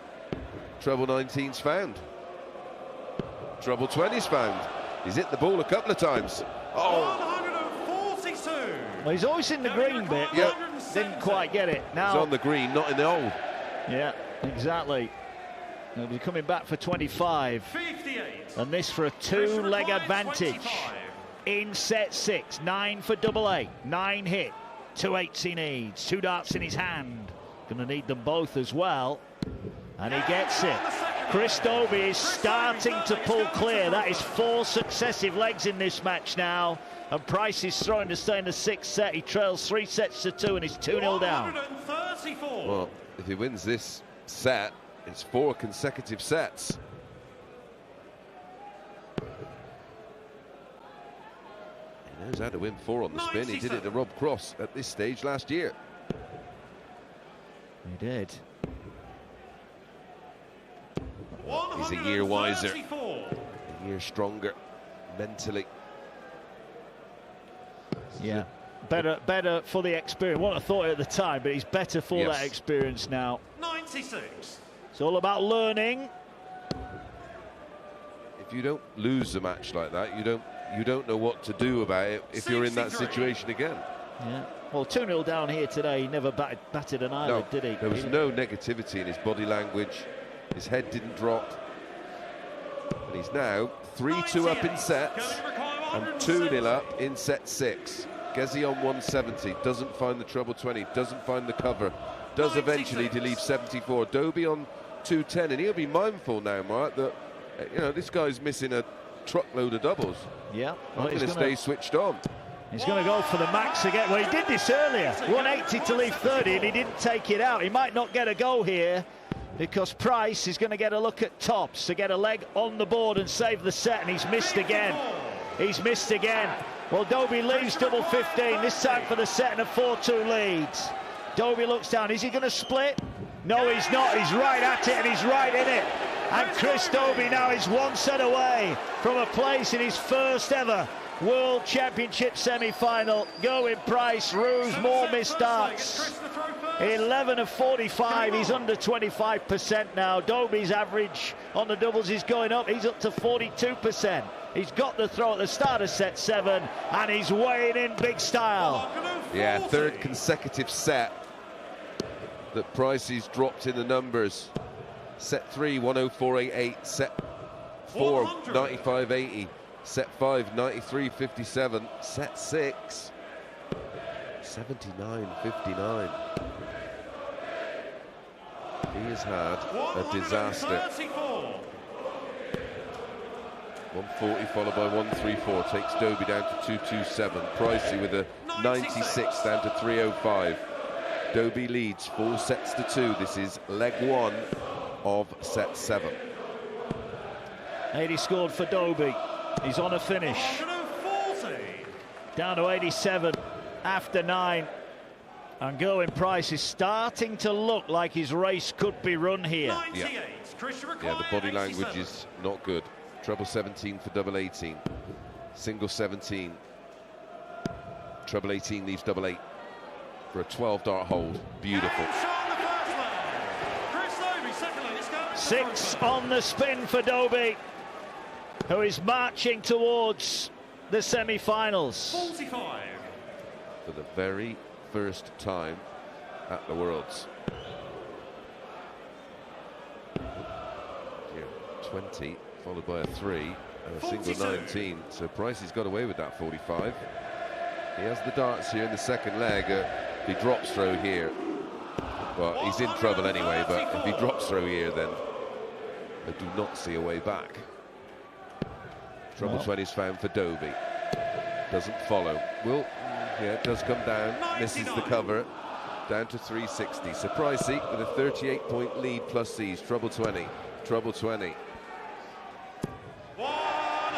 Treble 19's found. Treble 20's found. He's hit the ball a couple of times. Oh. 142. Well, he's always in the green bit, but didn't quite get it. Now he's on the green, not in the hole. Yeah, exactly. He'll be coming back for 25. 58. And this for a 2-leg advantage. 25. In set 6, 9 for double 8. 9 hit, 2 8s he needs. 2 darts in his hand. Going to need them both as well. And he gets it. Chris Doby is starting to pull clear. That is 4 successive legs in this match now. And Price is throwing to stay in the 6th set. He trails 3 sets to 2 and he's 2-0 down. 134. Well, if he wins this set, it's 4 consecutive sets. He knows how to win 4 on the spin. He did it to Rob Cross at this stage last year. He did. He's a year wiser, a year stronger mentally. Yeah, better for the experience. What I thought at the time, but he's better for that experience now. 96. It's all about learning. If you don't lose a match like that, you don't know what to do about it if you're in that situation again. Yeah. Well, 2-0 down here today. He never batted an eyelid, did he? There was no negativity in his body language. His head didn't drop. And he's now 3-2 up in sets and 2-0 up in set 6. Gezi on 170, doesn't find the treble 20, doesn't find the cover, does eventually to leave 74. Doby on 210, and he'll be mindful now, Mark, that this guy's missing a truckload of doubles. Yeah, well, he's going to stay switched on. He's going to go for the max again. Well, he did this earlier, 180 to leave 30, and he didn't take it out. He might not get a go here, because Price is going to get a look at tops to get a leg on the board and save the set, and he's missed again. He's missed again. Well, Doby leaves double 15, this time for the set and a 4-2 leads. Doby looks down. Is he going to split? No, he's not. He's right at it, and he's right in it. And Chris Doby now is 1 set away from a place in his first ever World Championship semi-final. Gerwyn Price, ruse more missed darts. 11 of 45, he's under 25% now. Doby's average on the doubles is going up. He's up to 42%. He's got the throw at the start of set 7, and he's weighing in big style. Yeah, 3rd consecutive set that Price has dropped in the numbers. Set 3, 104.88. Set 4, 95.80. Set 5, 93.57. Set 6, 79.59. He has had a disaster. 140 followed by 134 takes Doby down to 227. Pricey with a 96 down to 305. Doby leads 4 sets to 2. This is leg 1 of set 7. 80 scored for Doby. He's on a finish. Down to 87 after 9. And Gerwyn Price is starting to look like his race could be run here. Yeah, the body language is not good. Treble 17 for double 18. Single 17. Treble 18 leaves double 8 for a 12 dart hold. Beautiful. 6 on the spin for Doby, who is marching towards the semi-finals. 45. For the very first time at the Worlds. 20, followed by a 3 and a 42. single 19. So Pricey's got away with that 45. He has the darts here in the second leg. If he drops throw here, well, he's in trouble anyway, but if he drops throw here, then I do not see a way back. Trouble 20's found for Doby. Doesn't follow. Will, yeah, it does come down. Misses the cover. Down to 360. So Pricey with a 38-point lead plus C's. Trouble 20. Trouble 20.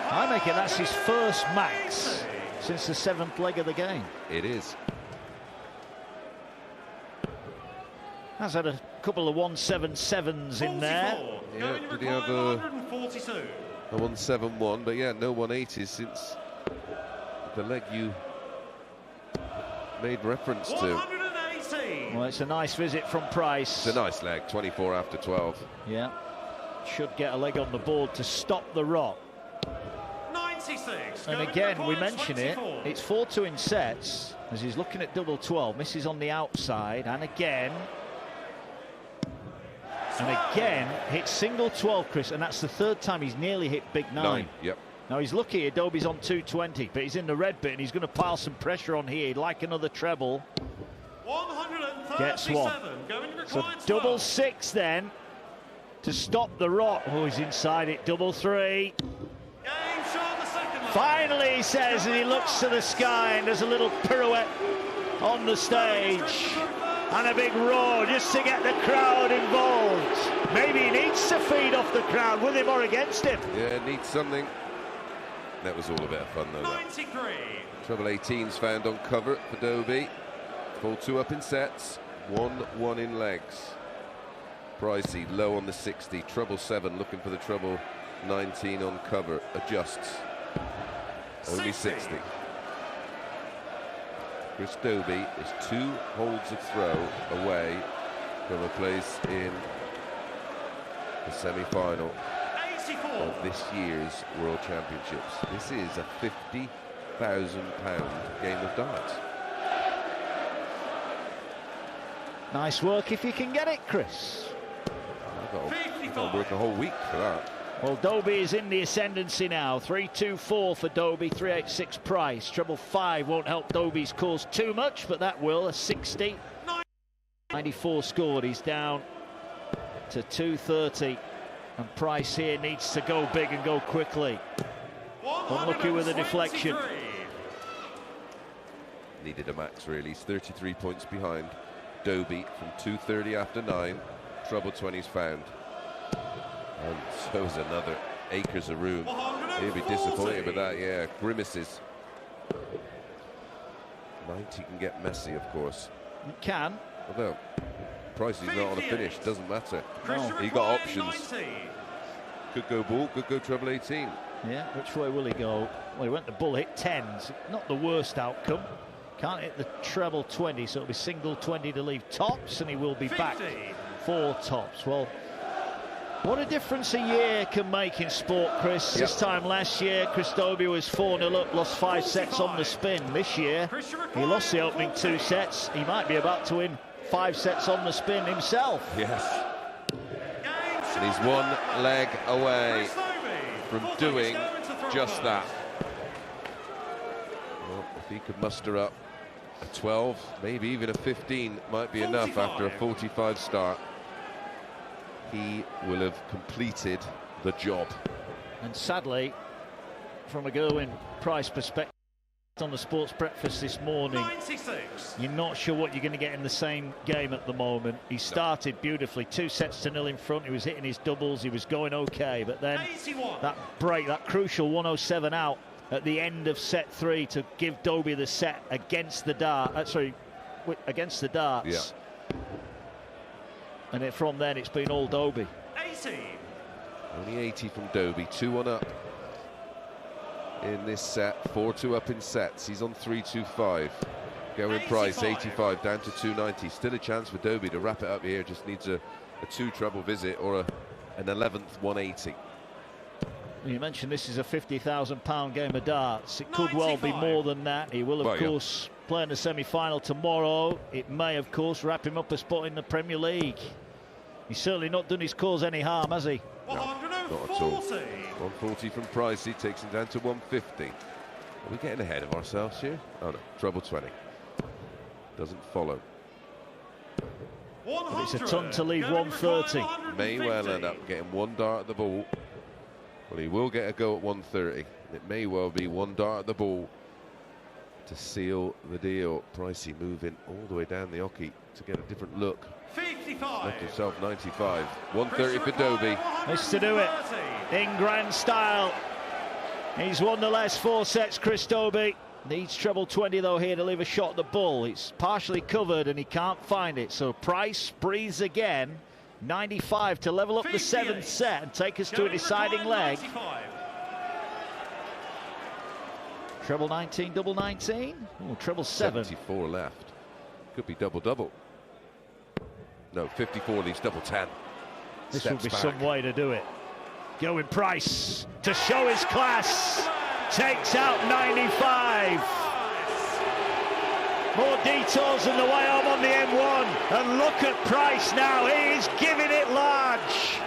I make it that's his first max since the 7th leg of the game. It is. Has had a couple of 177s in there. Yeah, did he have a 171? But yeah, no 180s since the leg you made reference to. Well, it's a nice visit from Price. It's a nice leg, 24 after 12. Yeah, should get a leg on the board to stop the rot. 96. And again, we mention it, it's 4-2 in sets, as he's looking at double 12, misses on the outside, and again, hits single 12, Chris, and that's the 3rd time he's nearly hit big 9. Yep. Now he's lucky here, Doby's on 220, but he's in the red bit, and he's going to pile some pressure on here. He'd like another treble. 137. Gets one. So double 6 then, to stop the rot. Oh, he's inside it, double 3. Finally, he says, as he looks to the sky and there's a little pirouette on the stage and a big roar just to get the crowd involved. Maybe he needs to feed off the crowd, with him or against him. Yeah, needs something. That was all a bit of fun though. 93. Treble 18's found on cover for Doby. Full 2 up in sets, 1-1 in legs. Pricey low on the 60, treble 7 looking for the treble 19 on cover, adjusts. Only 60. Chris Doby is 2 holds of throw away from a place in the semi-final of this year's World Championships. This is a £50,000 game of darts. Nice work if you can get it, Chris. I've got to work a whole week for that. Well, Doby is in the ascendancy now. 3-2-4 for Doby, 3-8-6 Price. Treble 5 won't help Doby's cause too much, but that will. A 60. 94 scored. He's down to 230. And Price here needs to go big and go quickly. Unlucky with a deflection. Needed a max, really. He's 33 points behind Doby from 230 after 9. Trouble 20's found. And so is another acres of room. He'll be disappointed with that, yeah. Grimaces. 90 can get messy, of course. It can. Although Price is not on a finish, doesn't matter. No. He got options. Could go ball, could go treble 18. Yeah, which way will he go? Well, he went the bull, hit 10s. Not the worst outcome. Can't hit the treble 20, so it'll be single 20 to leave tops, and he will be back for tops. Well, what a difference a year can make in sport, Chris. Yep. This time last year, Chris Doby was 4-0 up, lost 5 sets on the spin. This year, he lost the opening 2 sets. He might be about to win 5 sets on the spin himself. Yes. And he's 1 leg away from doing just that. Well, if he could muster up a 12, maybe even a 15, might be enough after a 45 start. He will have completed the job. And sadly, from a Gerwyn Price perspective, on the Sports Breakfast this morning, 96. You're not sure what you're going to get in the same game at the moment. He started beautifully, 2 sets to 0 in front. He was hitting his doubles, he was going okay, but then 81. that break, that crucial 107 out at the end of set 3 to give Doby the set against the dart. Against the darts. Yeah. And from then it's been all Doby. 80. Only 80 from Doby, 2-1 up. in this set. 4-2 up in sets. He's on 3-2-5. Gerwyn Price 85 down to 290. Still a chance for Doby to wrap it up here. Just needs a 2-treble visit or an 11th 180. You mentioned this is a £50,000 game of darts. It could well be more than that. He will, of course, play in the semi-final tomorrow. It may, of course, wrap him up a spot in the Premier League. He's certainly not done his cause any harm, has he? No, not at all. 140 from Price. He takes him down to 150. Are we getting ahead of ourselves here? Oh no, treble 20. Doesn't follow. But it's a ton to leave 130. May well end up getting one dart at the ball. Well, he will get a go at 130. It may well be one dart at the ball to seal the deal. Pricey moving all the way down the hockey to get a different look. 55. Left himself 95. 130 for Doby. This to do it in grand style. He's won the last 4 sets, Chris Doby. Needs treble 20 though here to leave a shot at the bull. It's partially covered and he can't find it. So Price breathes again. 95 to level up the 7th set and take us to a deciding leg. 95. Treble 19, double 19. Oh, treble 7. 74 left. Could be double-double. No, 54 leaves double 10. This would be some way to do it. Gerwyn Price to show his class. Takes out 95. More detours than the way home on the M1. And look at Price now. He is giving it large.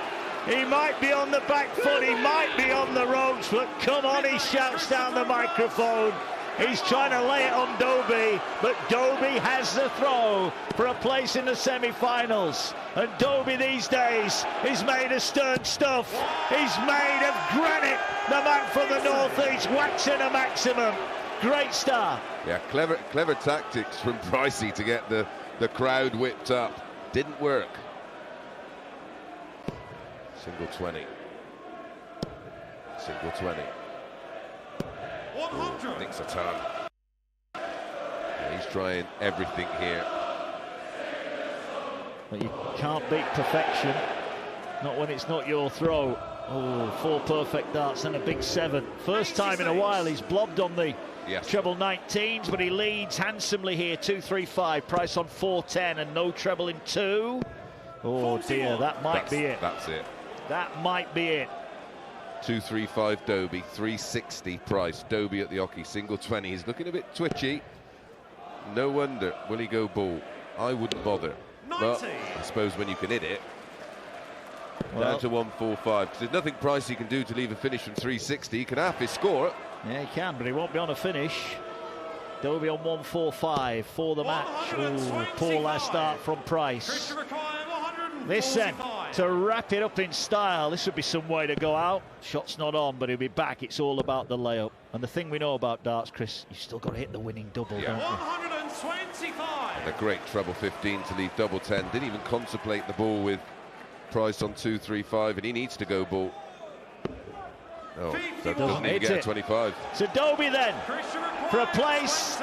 He might be on the back foot. He might be on the ropes. But come on, he shouts down the microphone. He's trying to lay it on Dobey, but Dobey has the throw for a place in the semi-finals. And Dobey these days is made of stern stuff. He's made of granite. The man from the northeast waxing a maximum. Great start. Yeah, clever tactics from Pricey to get the crowd whipped up. Didn't work. Single 20. Single 20. 100. Nicks a ton. Yeah, he's trying everything here. But you can't beat perfection. Not when it's not your throw. Oh, 4 perfect darts and a big 7. First time in a while he's blobbed on the treble 19s, but he leads handsomely here. 2-3-5. Price on 4-10 and no treble in 2. Oh dear, that might be it. That's it. That might be it. 2-3-5 Doby, 360 Price. Doby at the hockey, single 20. He's looking a bit twitchy. No wonder. Will he go ball? I wouldn't bother. 90. But I suppose when you can hit it. Well, down to 145. Because there's nothing Pricey can do to leave a finish from 360. He can half his score. Yeah, he can, but he won't be on a finish. Doby on 145 for the match. Ooh, poor last start from Price. This then, to wrap it up in style, this would be some way to go out. Shot's not on, but he'll be back. It's all about the layup. And the thing we know about darts, Chris, you've still got to hit the winning double, don't you? 125. And a great treble 15 to leave double 10. Didn't even contemplate the ball with Price on 2-3-5, and he needs to go ball. Oh, that doesn't even get a 25. So Doby then, for a place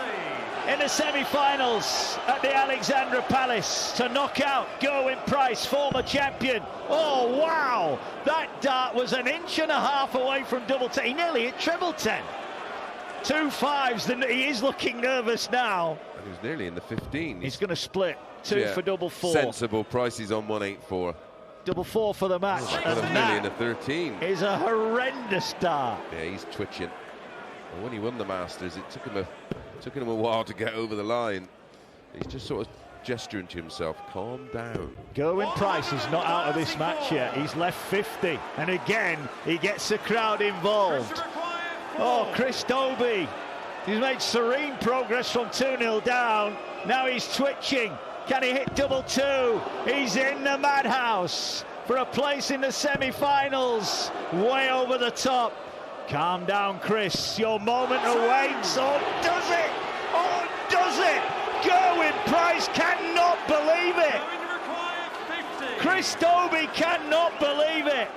in the semi-finals at the Alexandra Palace to knock out Gerwyn Price, former champion. Oh, wow! That dart was 1.5 inches away from double 10. He nearly hit treble 10. 2 5s, and he is looking nervous now. And he was nearly in the 15. He's going to split 2 for double 4. Sensible. Price is on 184. Double 4 for the match. And and nearly in that the 13. is a horrendous dart. Yeah, he's twitching. And when he won the Masters, it took him a while to get over the line. He's just sort of gesturing to himself, calm down. Gerwyn Price is not out of this match yet. He's left 50. And again, he gets the crowd involved. Oh, Chris Doby. He's made serene progress from 2-0 down. Now he's twitching. Can he hit double 2? He's in the madhouse for a place in the semi-finals. Way over the top. Calm down, Chris. Your moment awaits. Oh, does it? Oh, does it? Gerwyn Price cannot believe it. Chris Doby cannot believe it.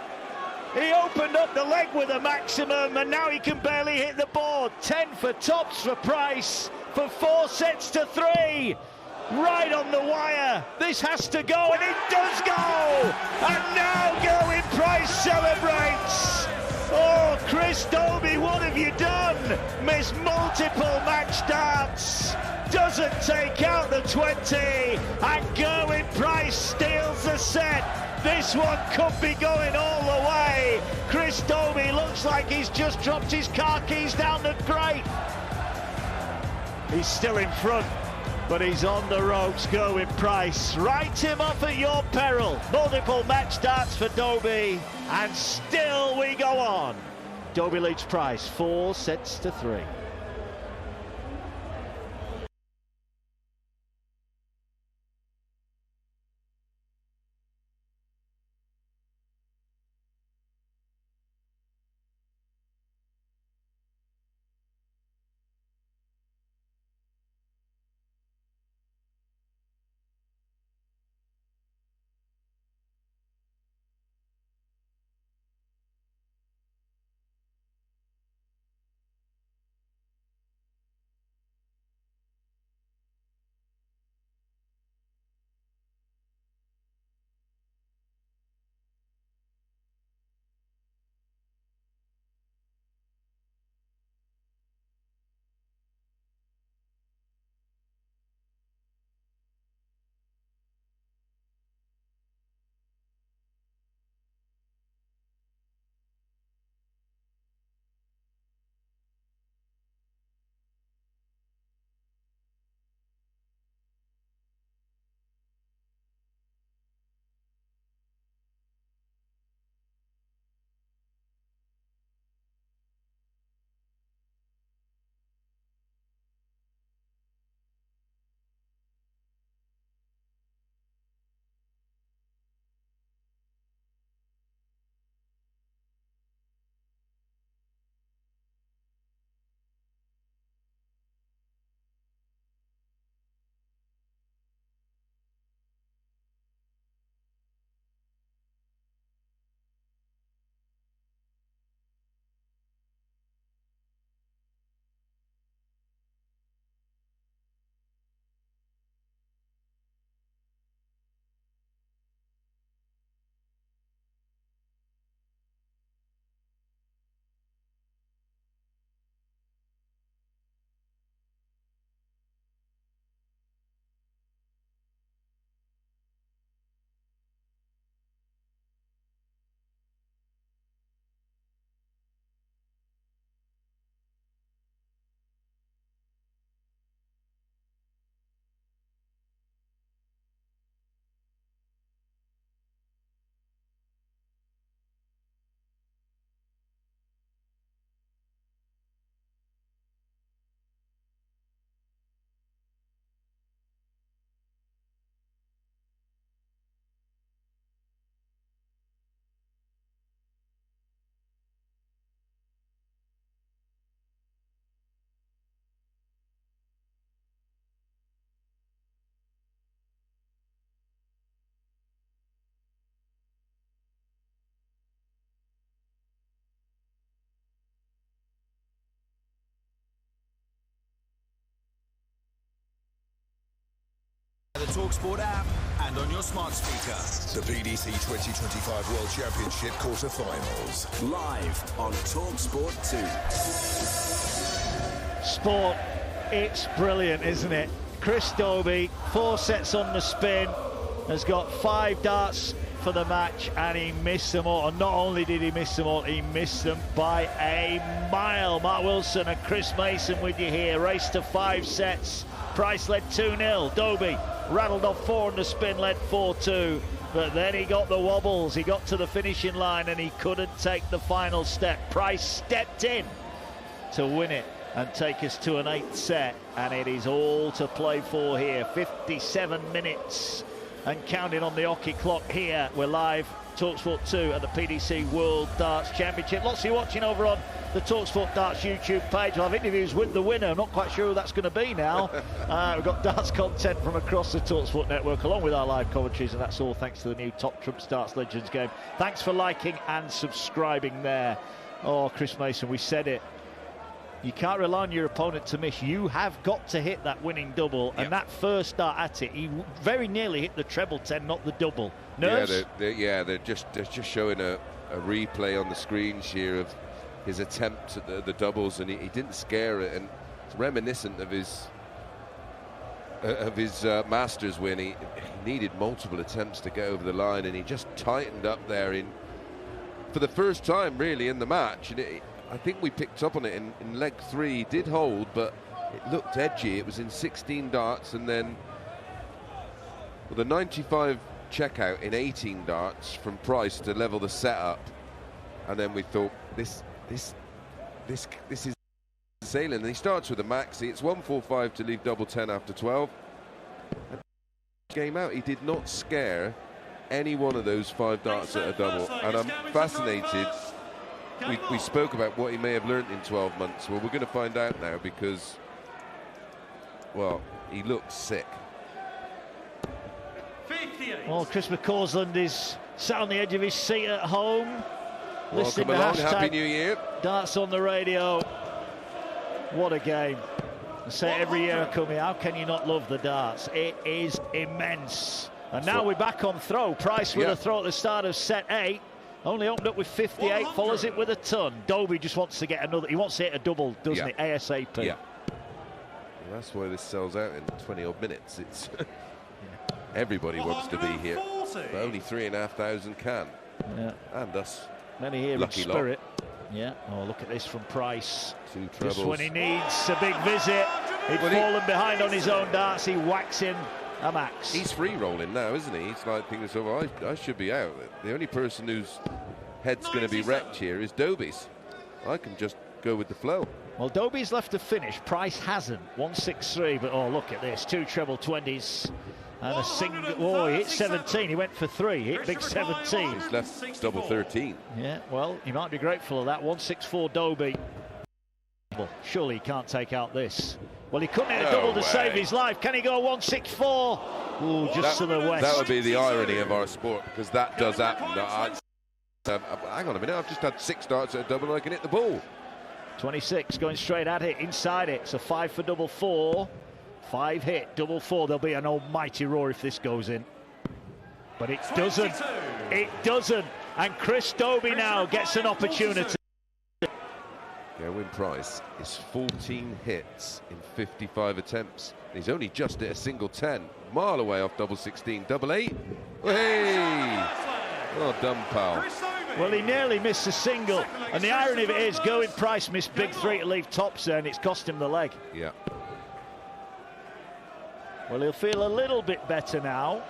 He opened up the leg with a maximum, and now he can barely hit the board. 10 for tops for Price for 4 sets to 3. Right on the wire. This has to go, and it does go. And now Gerwyn Price celebrates. Oh, Chris Doby, what have you done? Missed multiple match darts. Doesn't take out the 20. And Gerwyn Price steals the set. This one could be going all the way. Chris Doby looks like he's just dropped his car keys down the grate. He's still in front, but he's on the ropes. Gerwyn Price, write him off at your peril. Multiple match starts for Doby, and still we go on. Doby leads Price 4-3. The talkSPORT app and on your smart speaker. The PDC 2025 World Championship quarter-finals. Live on talkSPORT 2. Sport, it's brilliant, isn't it? Chris Doby, 4 sets on the spin, has got 5 darts for the match, and he missed them all. And not only did he miss them all, he missed them by a mile. Mark Wilson and Chris Mason with you here. Race to 5 sets. Price led 2-0. Doby rattled off 4 on the spin, led 4-2. But then he got the wobbles. He got to the finishing line and he couldn't take the final step. Price stepped in to win it and take us to an 8th set. And it is all to play for here. 57 minutes and counting on the hockey clock here. We're live, talkSPORT 2 at the PDC World Darts Championship. Lots of you watching over on the talkSPORT Darts YouTube page. We'll have interviews with the winner. I'm not quite sure who that's going to be now. We've got darts content from across the talkSPORT network, along with our live commentaries, and that's all thanks to the new Top Trump Darts Legends game. Thanks for liking and subscribing there. Oh, Chris Mason, we said it. You can't rely on your opponent to miss. You have got to hit that winning double. And that first start at it, he very nearly hit the treble 10, not the double. Nerves? Yeah, they're just showing a a replay on the screens here of his attempt at the doubles, and he didn't scare it, and it's reminiscent of his Masters win. He needed multiple attempts to get over the line, and he just tightened up there for the first time really in the match. And I think we picked up on it in leg 3. He did hold, but it looked edgy. It was in 16 darts, and then with a 95 checkout in 18 darts from Price to level the setup, and then we thought this is sailing. And he starts with a maxi. It's 145 to leave double 10 after 12. And game out, he did not scare any one of those 5 darts at a double, and I'm fascinated. We spoke about what he may have learnt in 12 months. Well, we're going to find out now, because, well, he looks sick. Well, Chris McCausland is sat on the edge of his seat at home. Welcome along, Happy New Year. Darts on the radio. What a game. I say it every year I come here, how can you not love the darts? It is immense. And now we're back on throw. Price with a throw at the start of set 8. Only opened up with 58, follows it with a ton. Doby just wants to get another, he wants to hit a double, doesn't he, ASAP. Yeah. Well, that's why this sells out in 20 odd minutes. It's everybody wants to be here, but only 3,500 can. Yeah. And us. Many here in spirit. Yeah. Oh, look at this from Price. 2 trebles. Just when he needs a big visit, he'd fallen behind on his own darts. He whacks in a max. He's free rolling now, isn't he? He's like thinking, so I should be out. The only person whose head's going to be wrecked here is Dobey's. I can just go with the flow. Well, Dobey's left to finish. Price hasn't. 163, but oh, look at this. 2 treble 20s. And a single. Oh, he hit 17. He went for 3. He hit big 17. He's left double 13. Yeah, well, he might be grateful of that. 164 Doby. Well, surely he can't take out this. Well, he couldn't hit a double to save his life. Can he go 164? Ooh, just to the west. That would be the irony of our sport, because that does happen. Hang on a minute. I've just had 6 darts at a double and I can hit the ball. 26 going straight at it, inside it. So 5 for double 4. 5 hit, double 4. There'll be an almighty roar if this goes in. But it doesn't. It doesn't. And Chris Doby now gets an opportunity. Gerwyn Price is 14 hits in 55 attempts. He's only just hit a single 10. Mile away off double 16. Double 8. Hey! Well done, pal. Well, he nearly missed a single. And the irony of it is, Gerwyn Price missed big 3 to leave tops there, and it's cost him the leg. Yeah. Well, he'll feel a little bit better now.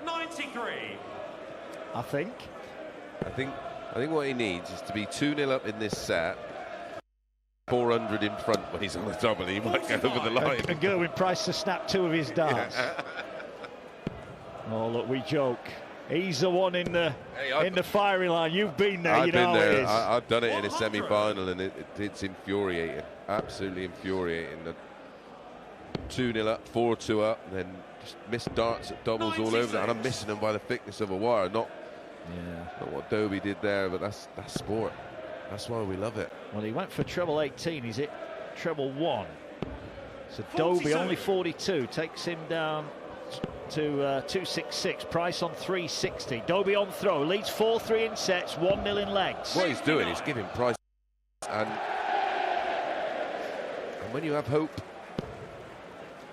93. I think what he needs is to be 2-0 up in this set. 400 in front when he's on the double. He might go over the line. And Gerwyn Price to snap 2 of his darts. Yeah. Oh, look, we joke. He's the one in the firing line. You've been there. I've been there. It is. I've done it in a semi-final, and it's infuriating. Absolutely infuriating. 2-0 up, 4-2 up, and then just missed darts at doubles 96. All over that, and I'm missing them by the thickness of a wire. Not what Doby did there, but that's sport. That's why we love it. Well, he went for treble 18. He's hit treble 1. So Doby only 42 takes him down to 266. Price on 360. Doby on throw, leads 4-3 in sets, 1-0 in legs. What he's doing is giving Price, and when you have hope,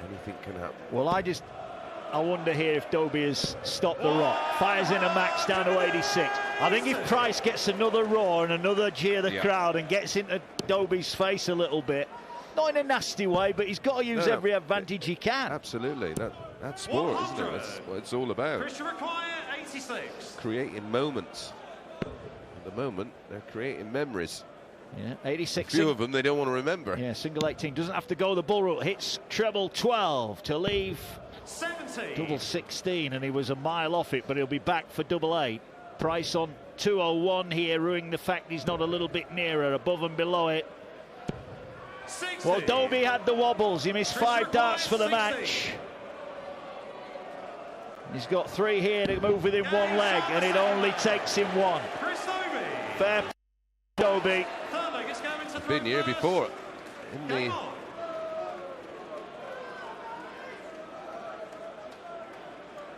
anything can happen. Well, I wonder here if Doby has stopped the rock. Fires in a max down to 86. I think if Price gets another roar and another jeer the crowd and gets into Doby's face a little bit, not in a nasty way, but he's got to use every advantage he can. Absolutely. That's sport, isn't it? That's what it's all about. 86. Creating moments. At the moment, they're creating memories. Yeah, 86. A few of them they don't want to remember. Yeah, single 18 doesn't have to go the bull route. Hits treble 12 to leave 17. Double 16, and he was a mile off it, but he'll be back for double 8. Price on 201 here, ruining the fact he's not a little bit nearer, above and below it. 60. Well, Doby had the wobbles. He missed 5 darts for the match. He's got 3 here to move within 1 leg, and it only takes him 1. Fair Doby. Been here before. In the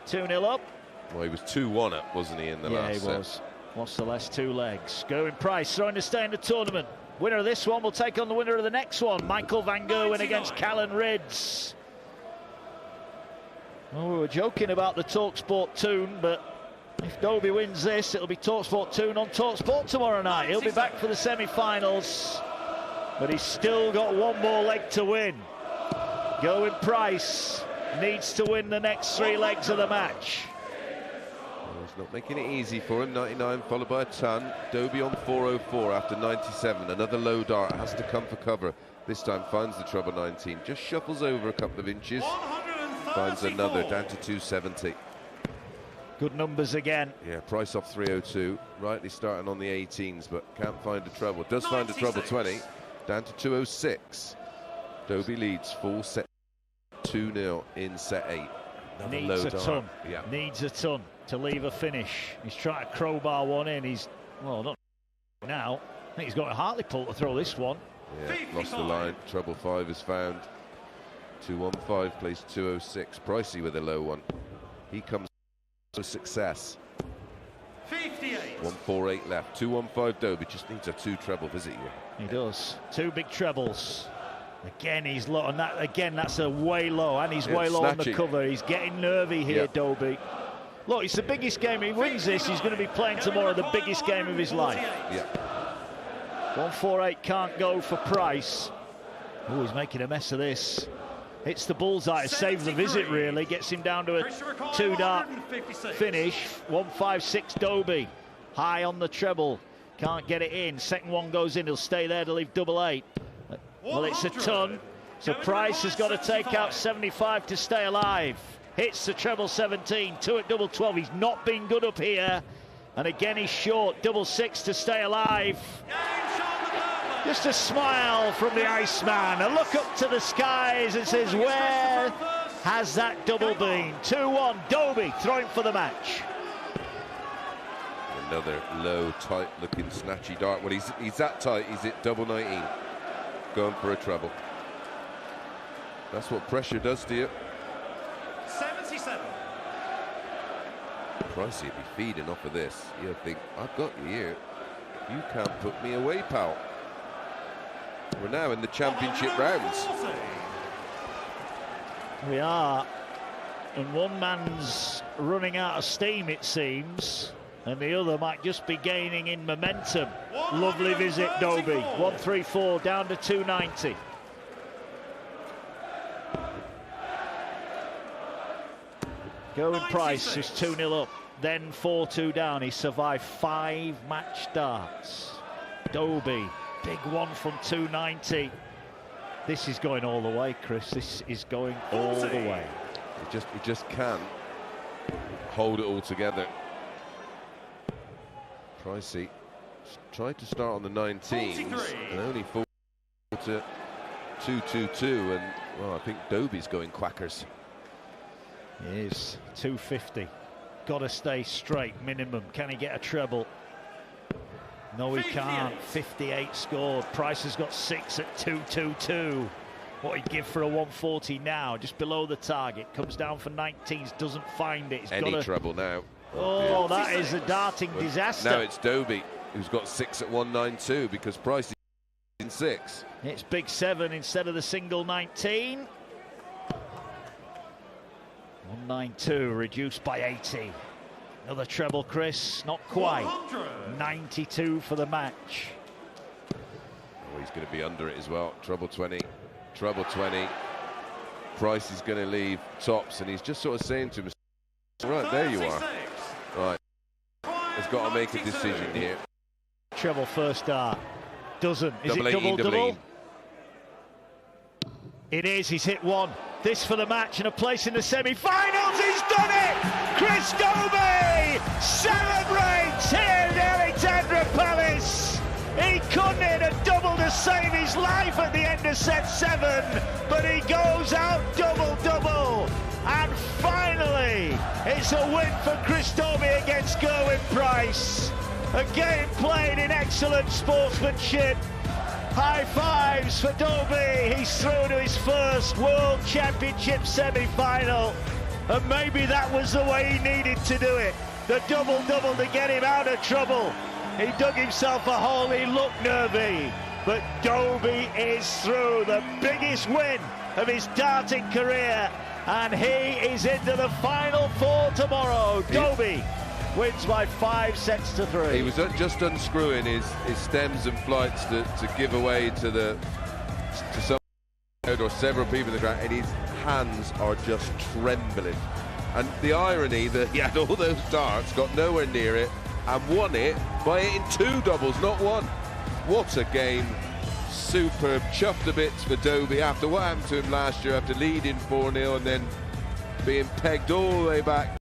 2-0 up. Well, he was 2-1 up, wasn't he, in the last set? Yeah, he was. Lost the last 2 legs. Gerwyn Price throwing to stay in the tournament. Winner of this one will take on the winner of the next one. Michael van Gerwen against Callan Rids. Well, we were joking about the talkSPORT tune, but if Doby wins this, it'll be talkSPORT tune on talkSPORT tomorrow night. He'll be back for the semi-finals, but he's still got one more leg to win. Gerwyn Price needs to win the next 3 legs of the match. He's not making it easy for him. 99 followed by a ton. Doby on 404 after 97. Another low dart, has to come for cover. This time finds the treble 19. Just shuffles over a couple of inches. Finds another down to 270. Good numbers again. Yeah, Price off 302. Rightly starting on the 18s, but can't find a treble. Does find a treble 20. Down to 206. Doby leads full set 2-0 in set 8. Another Needs low a dart. ton. Yeah. Needs a ton to leave a finish. He's trying to crowbar one in. He's, well, not now. I think he's got a Hartley pull to throw this one. Yeah, lost the line. Treble 5 is found. 215 plays 206. Pricey with a low one. He comes to success. 58. 148 left. 215 Doby just needs a 2 treble visit here. He does. 2 big trebles. Again, he's low, and that again, that's a way low, and he's way low on the cover. He's getting nervy here, Doby. Look, it's the biggest game. He wins this, he's going to be playing tomorrow the biggest game of his life. Yeah. 148 can't go for Price. Oh, he's making a mess of this. Hits the bullseye to save the visit, really. Gets him down to a 2-dart finish. 156 Doby. High on the treble. Can't get it in. Second one goes in. He'll stay there to leave double 8. Well, it's a ton. So Price has got to take out 75 to stay alive. Hits the treble 17. 2 at double 12. He's not been good up here. And again, he's short. Double 6 to stay alive. Just a smile from the Iceman, a look up to the skies and says, where has that double been? 2-1, Doby throwing for the match. Another low, tight-looking, snatchy dart. Well, he's that tight, he's at double 19. Going for a treble. That's what pressure does to you. 77. Pricey would be feeding off of this. You'll think, I've got you here. You can't put me away, pal. We're now in the championship rounds. We are, and one man's running out of steam, it seems, and the other might just be gaining in momentum. Lovely visit, Doby. 134 down to 290. Gerwyn Price is 2-0 up, then 4-2 down. He survived 5 match darts. Doby. Big one from 290. This is going all the way, Chris. This is going all the way. He just can't hold it all together. Pricey tried to start on the 19s and only fall to 222, and well, I think Doby's going quackers. He is. 250. Got to stay straight minimum. Can he get a treble? No, he can't. 58 scored. Price has got 6 at 222. What he'd give for a 140 now, just below the target. Comes down for 19s, doesn't find it. He's Any got treble now. Oh, that is a darting disaster. Now it's Doby who's got 6 at 192 because Price is in 6. It's big 7 instead of the single 19. 192 reduced by 80. Another treble, Chris. Not quite. 92 for the match. Oh, he's going to be under it as well. Treble 20. Treble 20. Price is going to leave tops, and he's just sort of saying to him, right, there you are. Right. He's got to make a decision here. Treble first dart. Doesn't. Is Double it 18, double? It is. He's hit 1. This for the match and a place in the semi-finals. He's done it! Chris Dobey celebrates here in Alexandra Palace. He couldn't hit a double to save his life at the end of set 7, but he goes out double-double. And finally, it's a win for Chris Dobey against Gerwyn Price. A game played in excellent sportsmanship. High fives for Dobey. He's through to his first World Championship semi-final. And maybe that was the way he needed to do it. the double-double to get him out of trouble. He dug himself a hole, he looked nervy, but Doby is through. The biggest win of his darting career, and he is into the final four tomorrow. Doby wins by 5 sets to 3. He was just unscrewing his stems and flights to give away to some or several people in the ground, and his hands are just trembling. And the irony that he had all those darts, got nowhere near it, and won it by hitting 2 doubles, not one. What a game. Superb. Chuffed to bits for Doby after what happened to him last year, after leading 4-0 and then being pegged all the way back.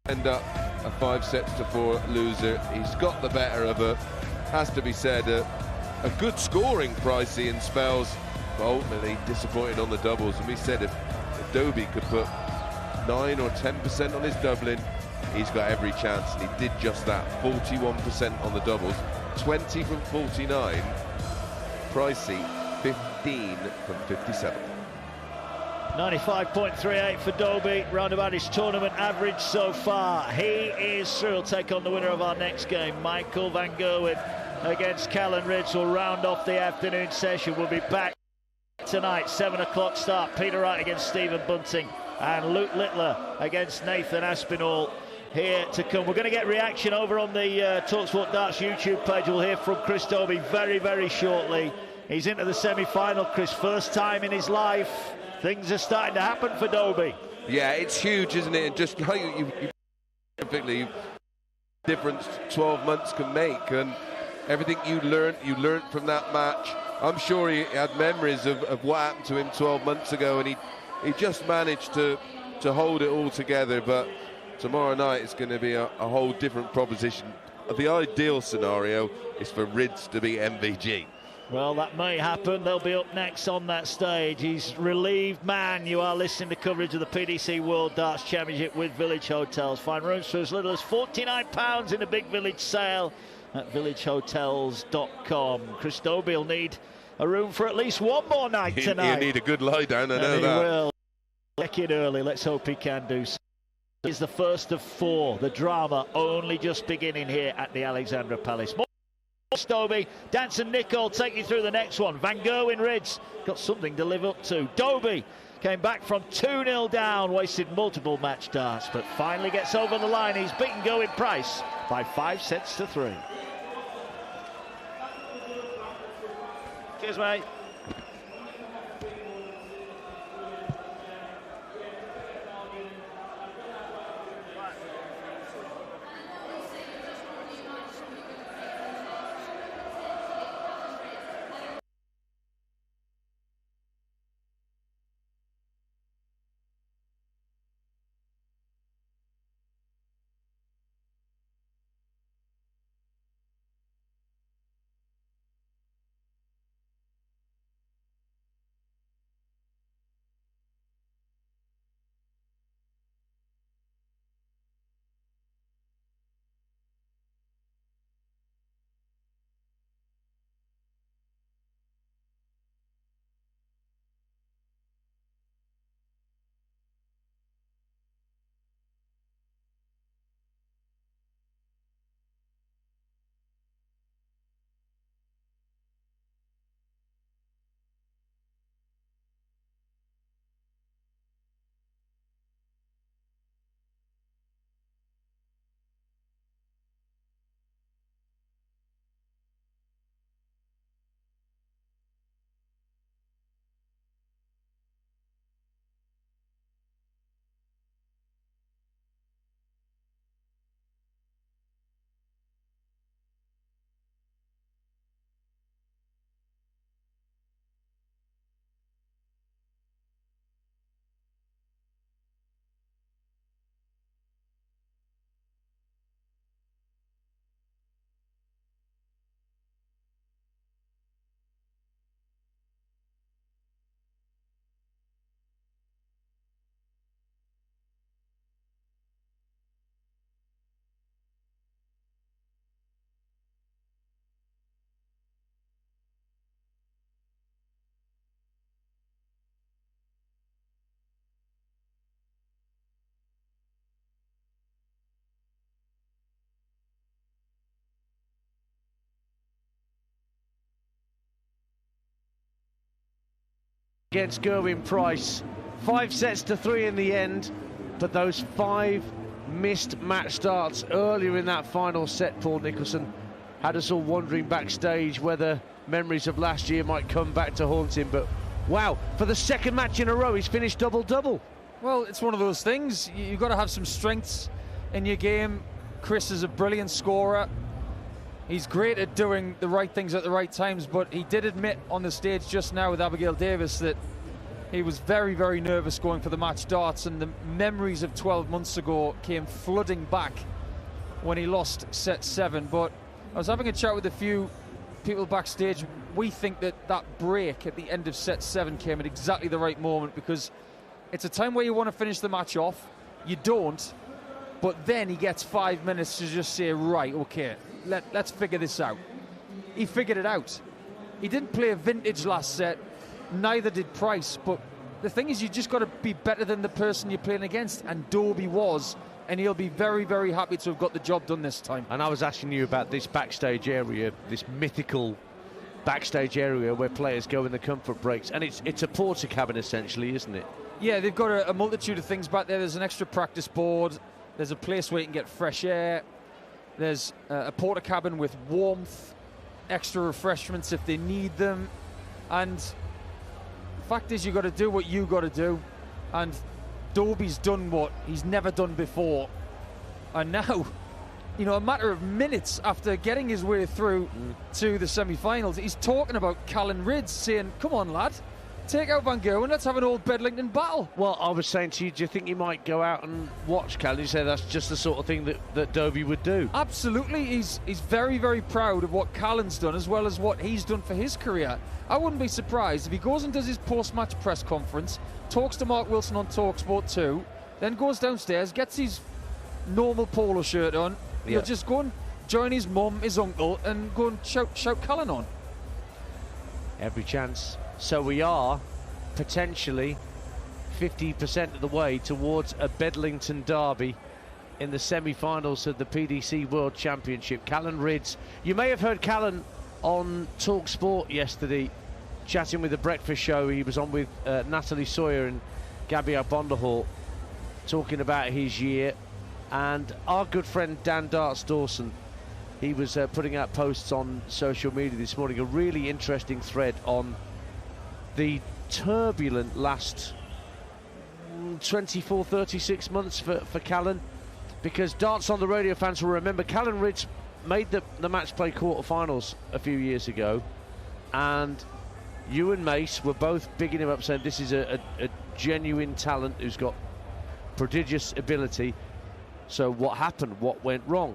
End up a 5 sets to 4 loser. He's got the better of has to be said, a good scoring Pricey in spells, but ultimately disappointing on the doubles. And we said if Doby could put 9 or 10% on his doubling, he's got every chance, and he did just that. 41% on the doubles, 20 from 49. Pricey 15 from 57. 95.38 for Doby, round about his tournament average so far. He is through. He'll take on the winner of our next game, Michael van Gerwen against Callan Ridge. Will round off the afternoon session. We'll be back tonight, 7 o'clock start. Peter Wright against Stephen Bunting and Luke Littler against Nathan Aspinall here to come. We're going to get reaction over on the talkSPORT Darts YouTube page. We'll hear from Chris Doby very, very shortly. He's into the semi-final, Chris, first time in his life. Things are starting to happen for Doby. Yeah, it's huge, isn't it? And just like you perfectly difference 12 months can make, and everything you learnt from that match. I'm sure he had memories of what happened to him 12 months ago, and he just managed to hold it all together. But tomorrow night it's going to be a whole different proposition. The ideal scenario is for Rids to beat MVG. Well, that may happen. They'll be up next on that stage. He's relieved man. You are listening to coverage of the PDC World Darts Championship with Village Hotels. Find rooms for as little as £49 in a big village sale at villagehotels.com. Chris Doby will need a room for at least one more night tonight. He'll need a good lie down, I know he that. Will. Check in early. Let's hope he can do so. It's the first of 4. The drama only just beginning here at the Alexandra Palace. Doby, Dancer Nicol take you through the next one. Van Gerwen Rids got something to live up to. Doby came back from 2-0 down, wasted multiple match darts, but finally gets over the line. He's beaten Gerwyn Price by 5 sets to 3. Cheers, mate. against Gerwyn Price. 5-3 in the end, but those 5 missed match starts earlier in that final set, Paul Nicholson, had us all wondering backstage whether memories of last year might come back to haunt him. But wow, for the second match in a row, he's finished double-double. Well, it's one of those things. You've got to have some strengths in your game. Chris is a brilliant scorer. He's great at doing the right things at the right times, but he did admit on the stage just now with Abigail Davis that he was very, very nervous going for the match darts, and the memories of 12 months ago came flooding back when he lost set 7. But I was having a chat with a few people backstage. We think that that break at the end of set 7 came at exactly the right moment, because it's a time where you want to finish the match off. You don't, but then he gets 5 minutes to just say, right, okay, let's figure this out. He figured it out. He didn't play a vintage last set, neither did Price, but the thing is, you just got to be better than the person you're playing against, and Doby was, and he'll be very, very happy to have got the job done this time. And I was asking you about this backstage area, this mythical backstage area where players go in the comfort breaks, and it's a porter cabin essentially, isn't it? Yeah, they've got a multitude of things back there. There's an extra practice board, there's a place where you can get fresh air, there's a porter cabin with warmth, extra refreshments if they need them, and fact is, you got to do what you got to do, and Doby's done what he's never done before, and now, you know, a matter of minutes after getting his way through to the semi-finals, he's talking about Callan Rydz, saying, come on lad, take out Van Gerwen, let's have an old Bedlington battle. Well, I was saying to you, do you think he might go out and watch Callan? You say that's just the sort of thing that Doby would do. Absolutely, he's very, very proud of what Callan's done as well as what he's done for his career. I wouldn't be surprised if he goes and does his post-match press conference, talks to Mark Wilson on talkSPORT 2, then goes downstairs, gets his normal polo shirt on, he'll just go and join his mum, his uncle, and go and shout Callan on. Every chance. So we are potentially 50% of the way towards a Bedlington derby in the semi-finals of the PDC World Championship. Callan Rydz. You may have heard Callan on talkSPORT yesterday, chatting with the breakfast show. He was on with Natalie Sawyer and Gabby Abonderhort, talking about his year. And our good friend Dan Darts-Dawson, he was putting out posts on social media this morning, a really interesting thread on the turbulent last 24, 36 months for Callan, because Darts on the Radio fans will remember Callan Rydz made the match play quarterfinals a few years ago, and you and Mace were both bigging him up, saying this is a genuine talent who's got prodigious ability. So what happened? What went wrong?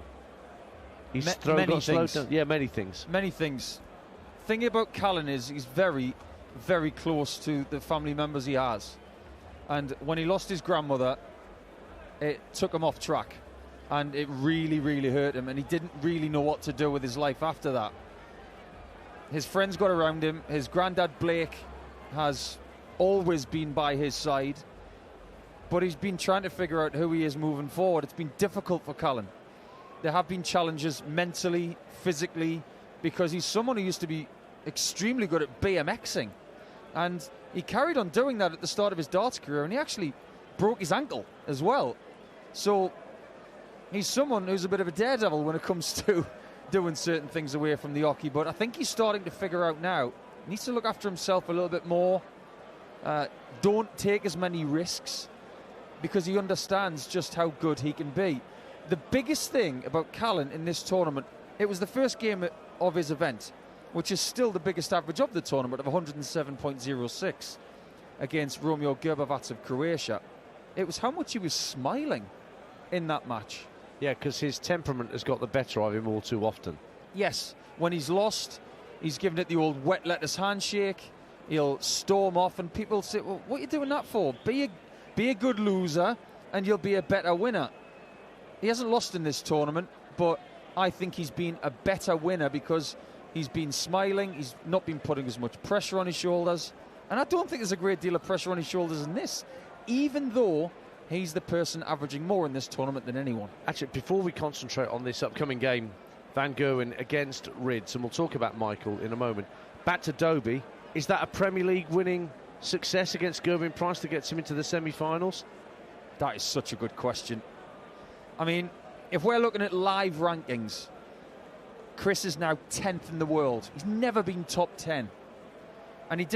His throw got slowed down. Yeah, many things. Many things. The thing about Callan is he's very, very close to the family members he has. And when he lost his grandmother, it took him off track. And it really, really hurt him. And he didn't really know what to do with his life after that. His friends got around him. His granddad, Blake, has always been by his side. But he's been trying to figure out who he is moving forward. It's been difficult for Callan. There have been challenges mentally, physically, because he's someone who used to be extremely good at BMXing. And he carried on doing that at the start of his darts career, and he actually broke his ankle as well. So he's someone who's a bit of a daredevil when it comes to doing certain things away from the hockey. But I think he's starting to figure out now. He needs to look after himself a little bit more. Don't take as many risks, because he understands just how good he can be. The biggest thing about Callan in this tournament, it was the first game of his event, which is still the biggest average of the tournament of 107.06 against Romeo Gerbavac of Croatia. It was how much he was smiling in that match. Yeah, because his temperament has got the better of him all too often. Yes, when he's lost, he's given it the old wet lettuce handshake. He'll storm off, and people say, well, what are you doing that for? Be a good loser, and you'll be a better winner. He hasn't lost in this tournament, but I think he's been a better winner because he's been smiling, he's not been putting as much pressure on his shoulders, and I don't think there's a great deal of pressure on his shoulders in this, even though he's the person averaging more in this tournament than anyone. Actually, before we concentrate on this upcoming game, Van Gerwen against Rydz, and we'll talk about Michael in a moment, back to Dobey. Is that a Premier League winning success against Gerwyn Price that gets him into the semi-finals? That is such a good question. I mean, if we're looking at live rankings, Chris is now 10th in the world. He's never been top 10. And he did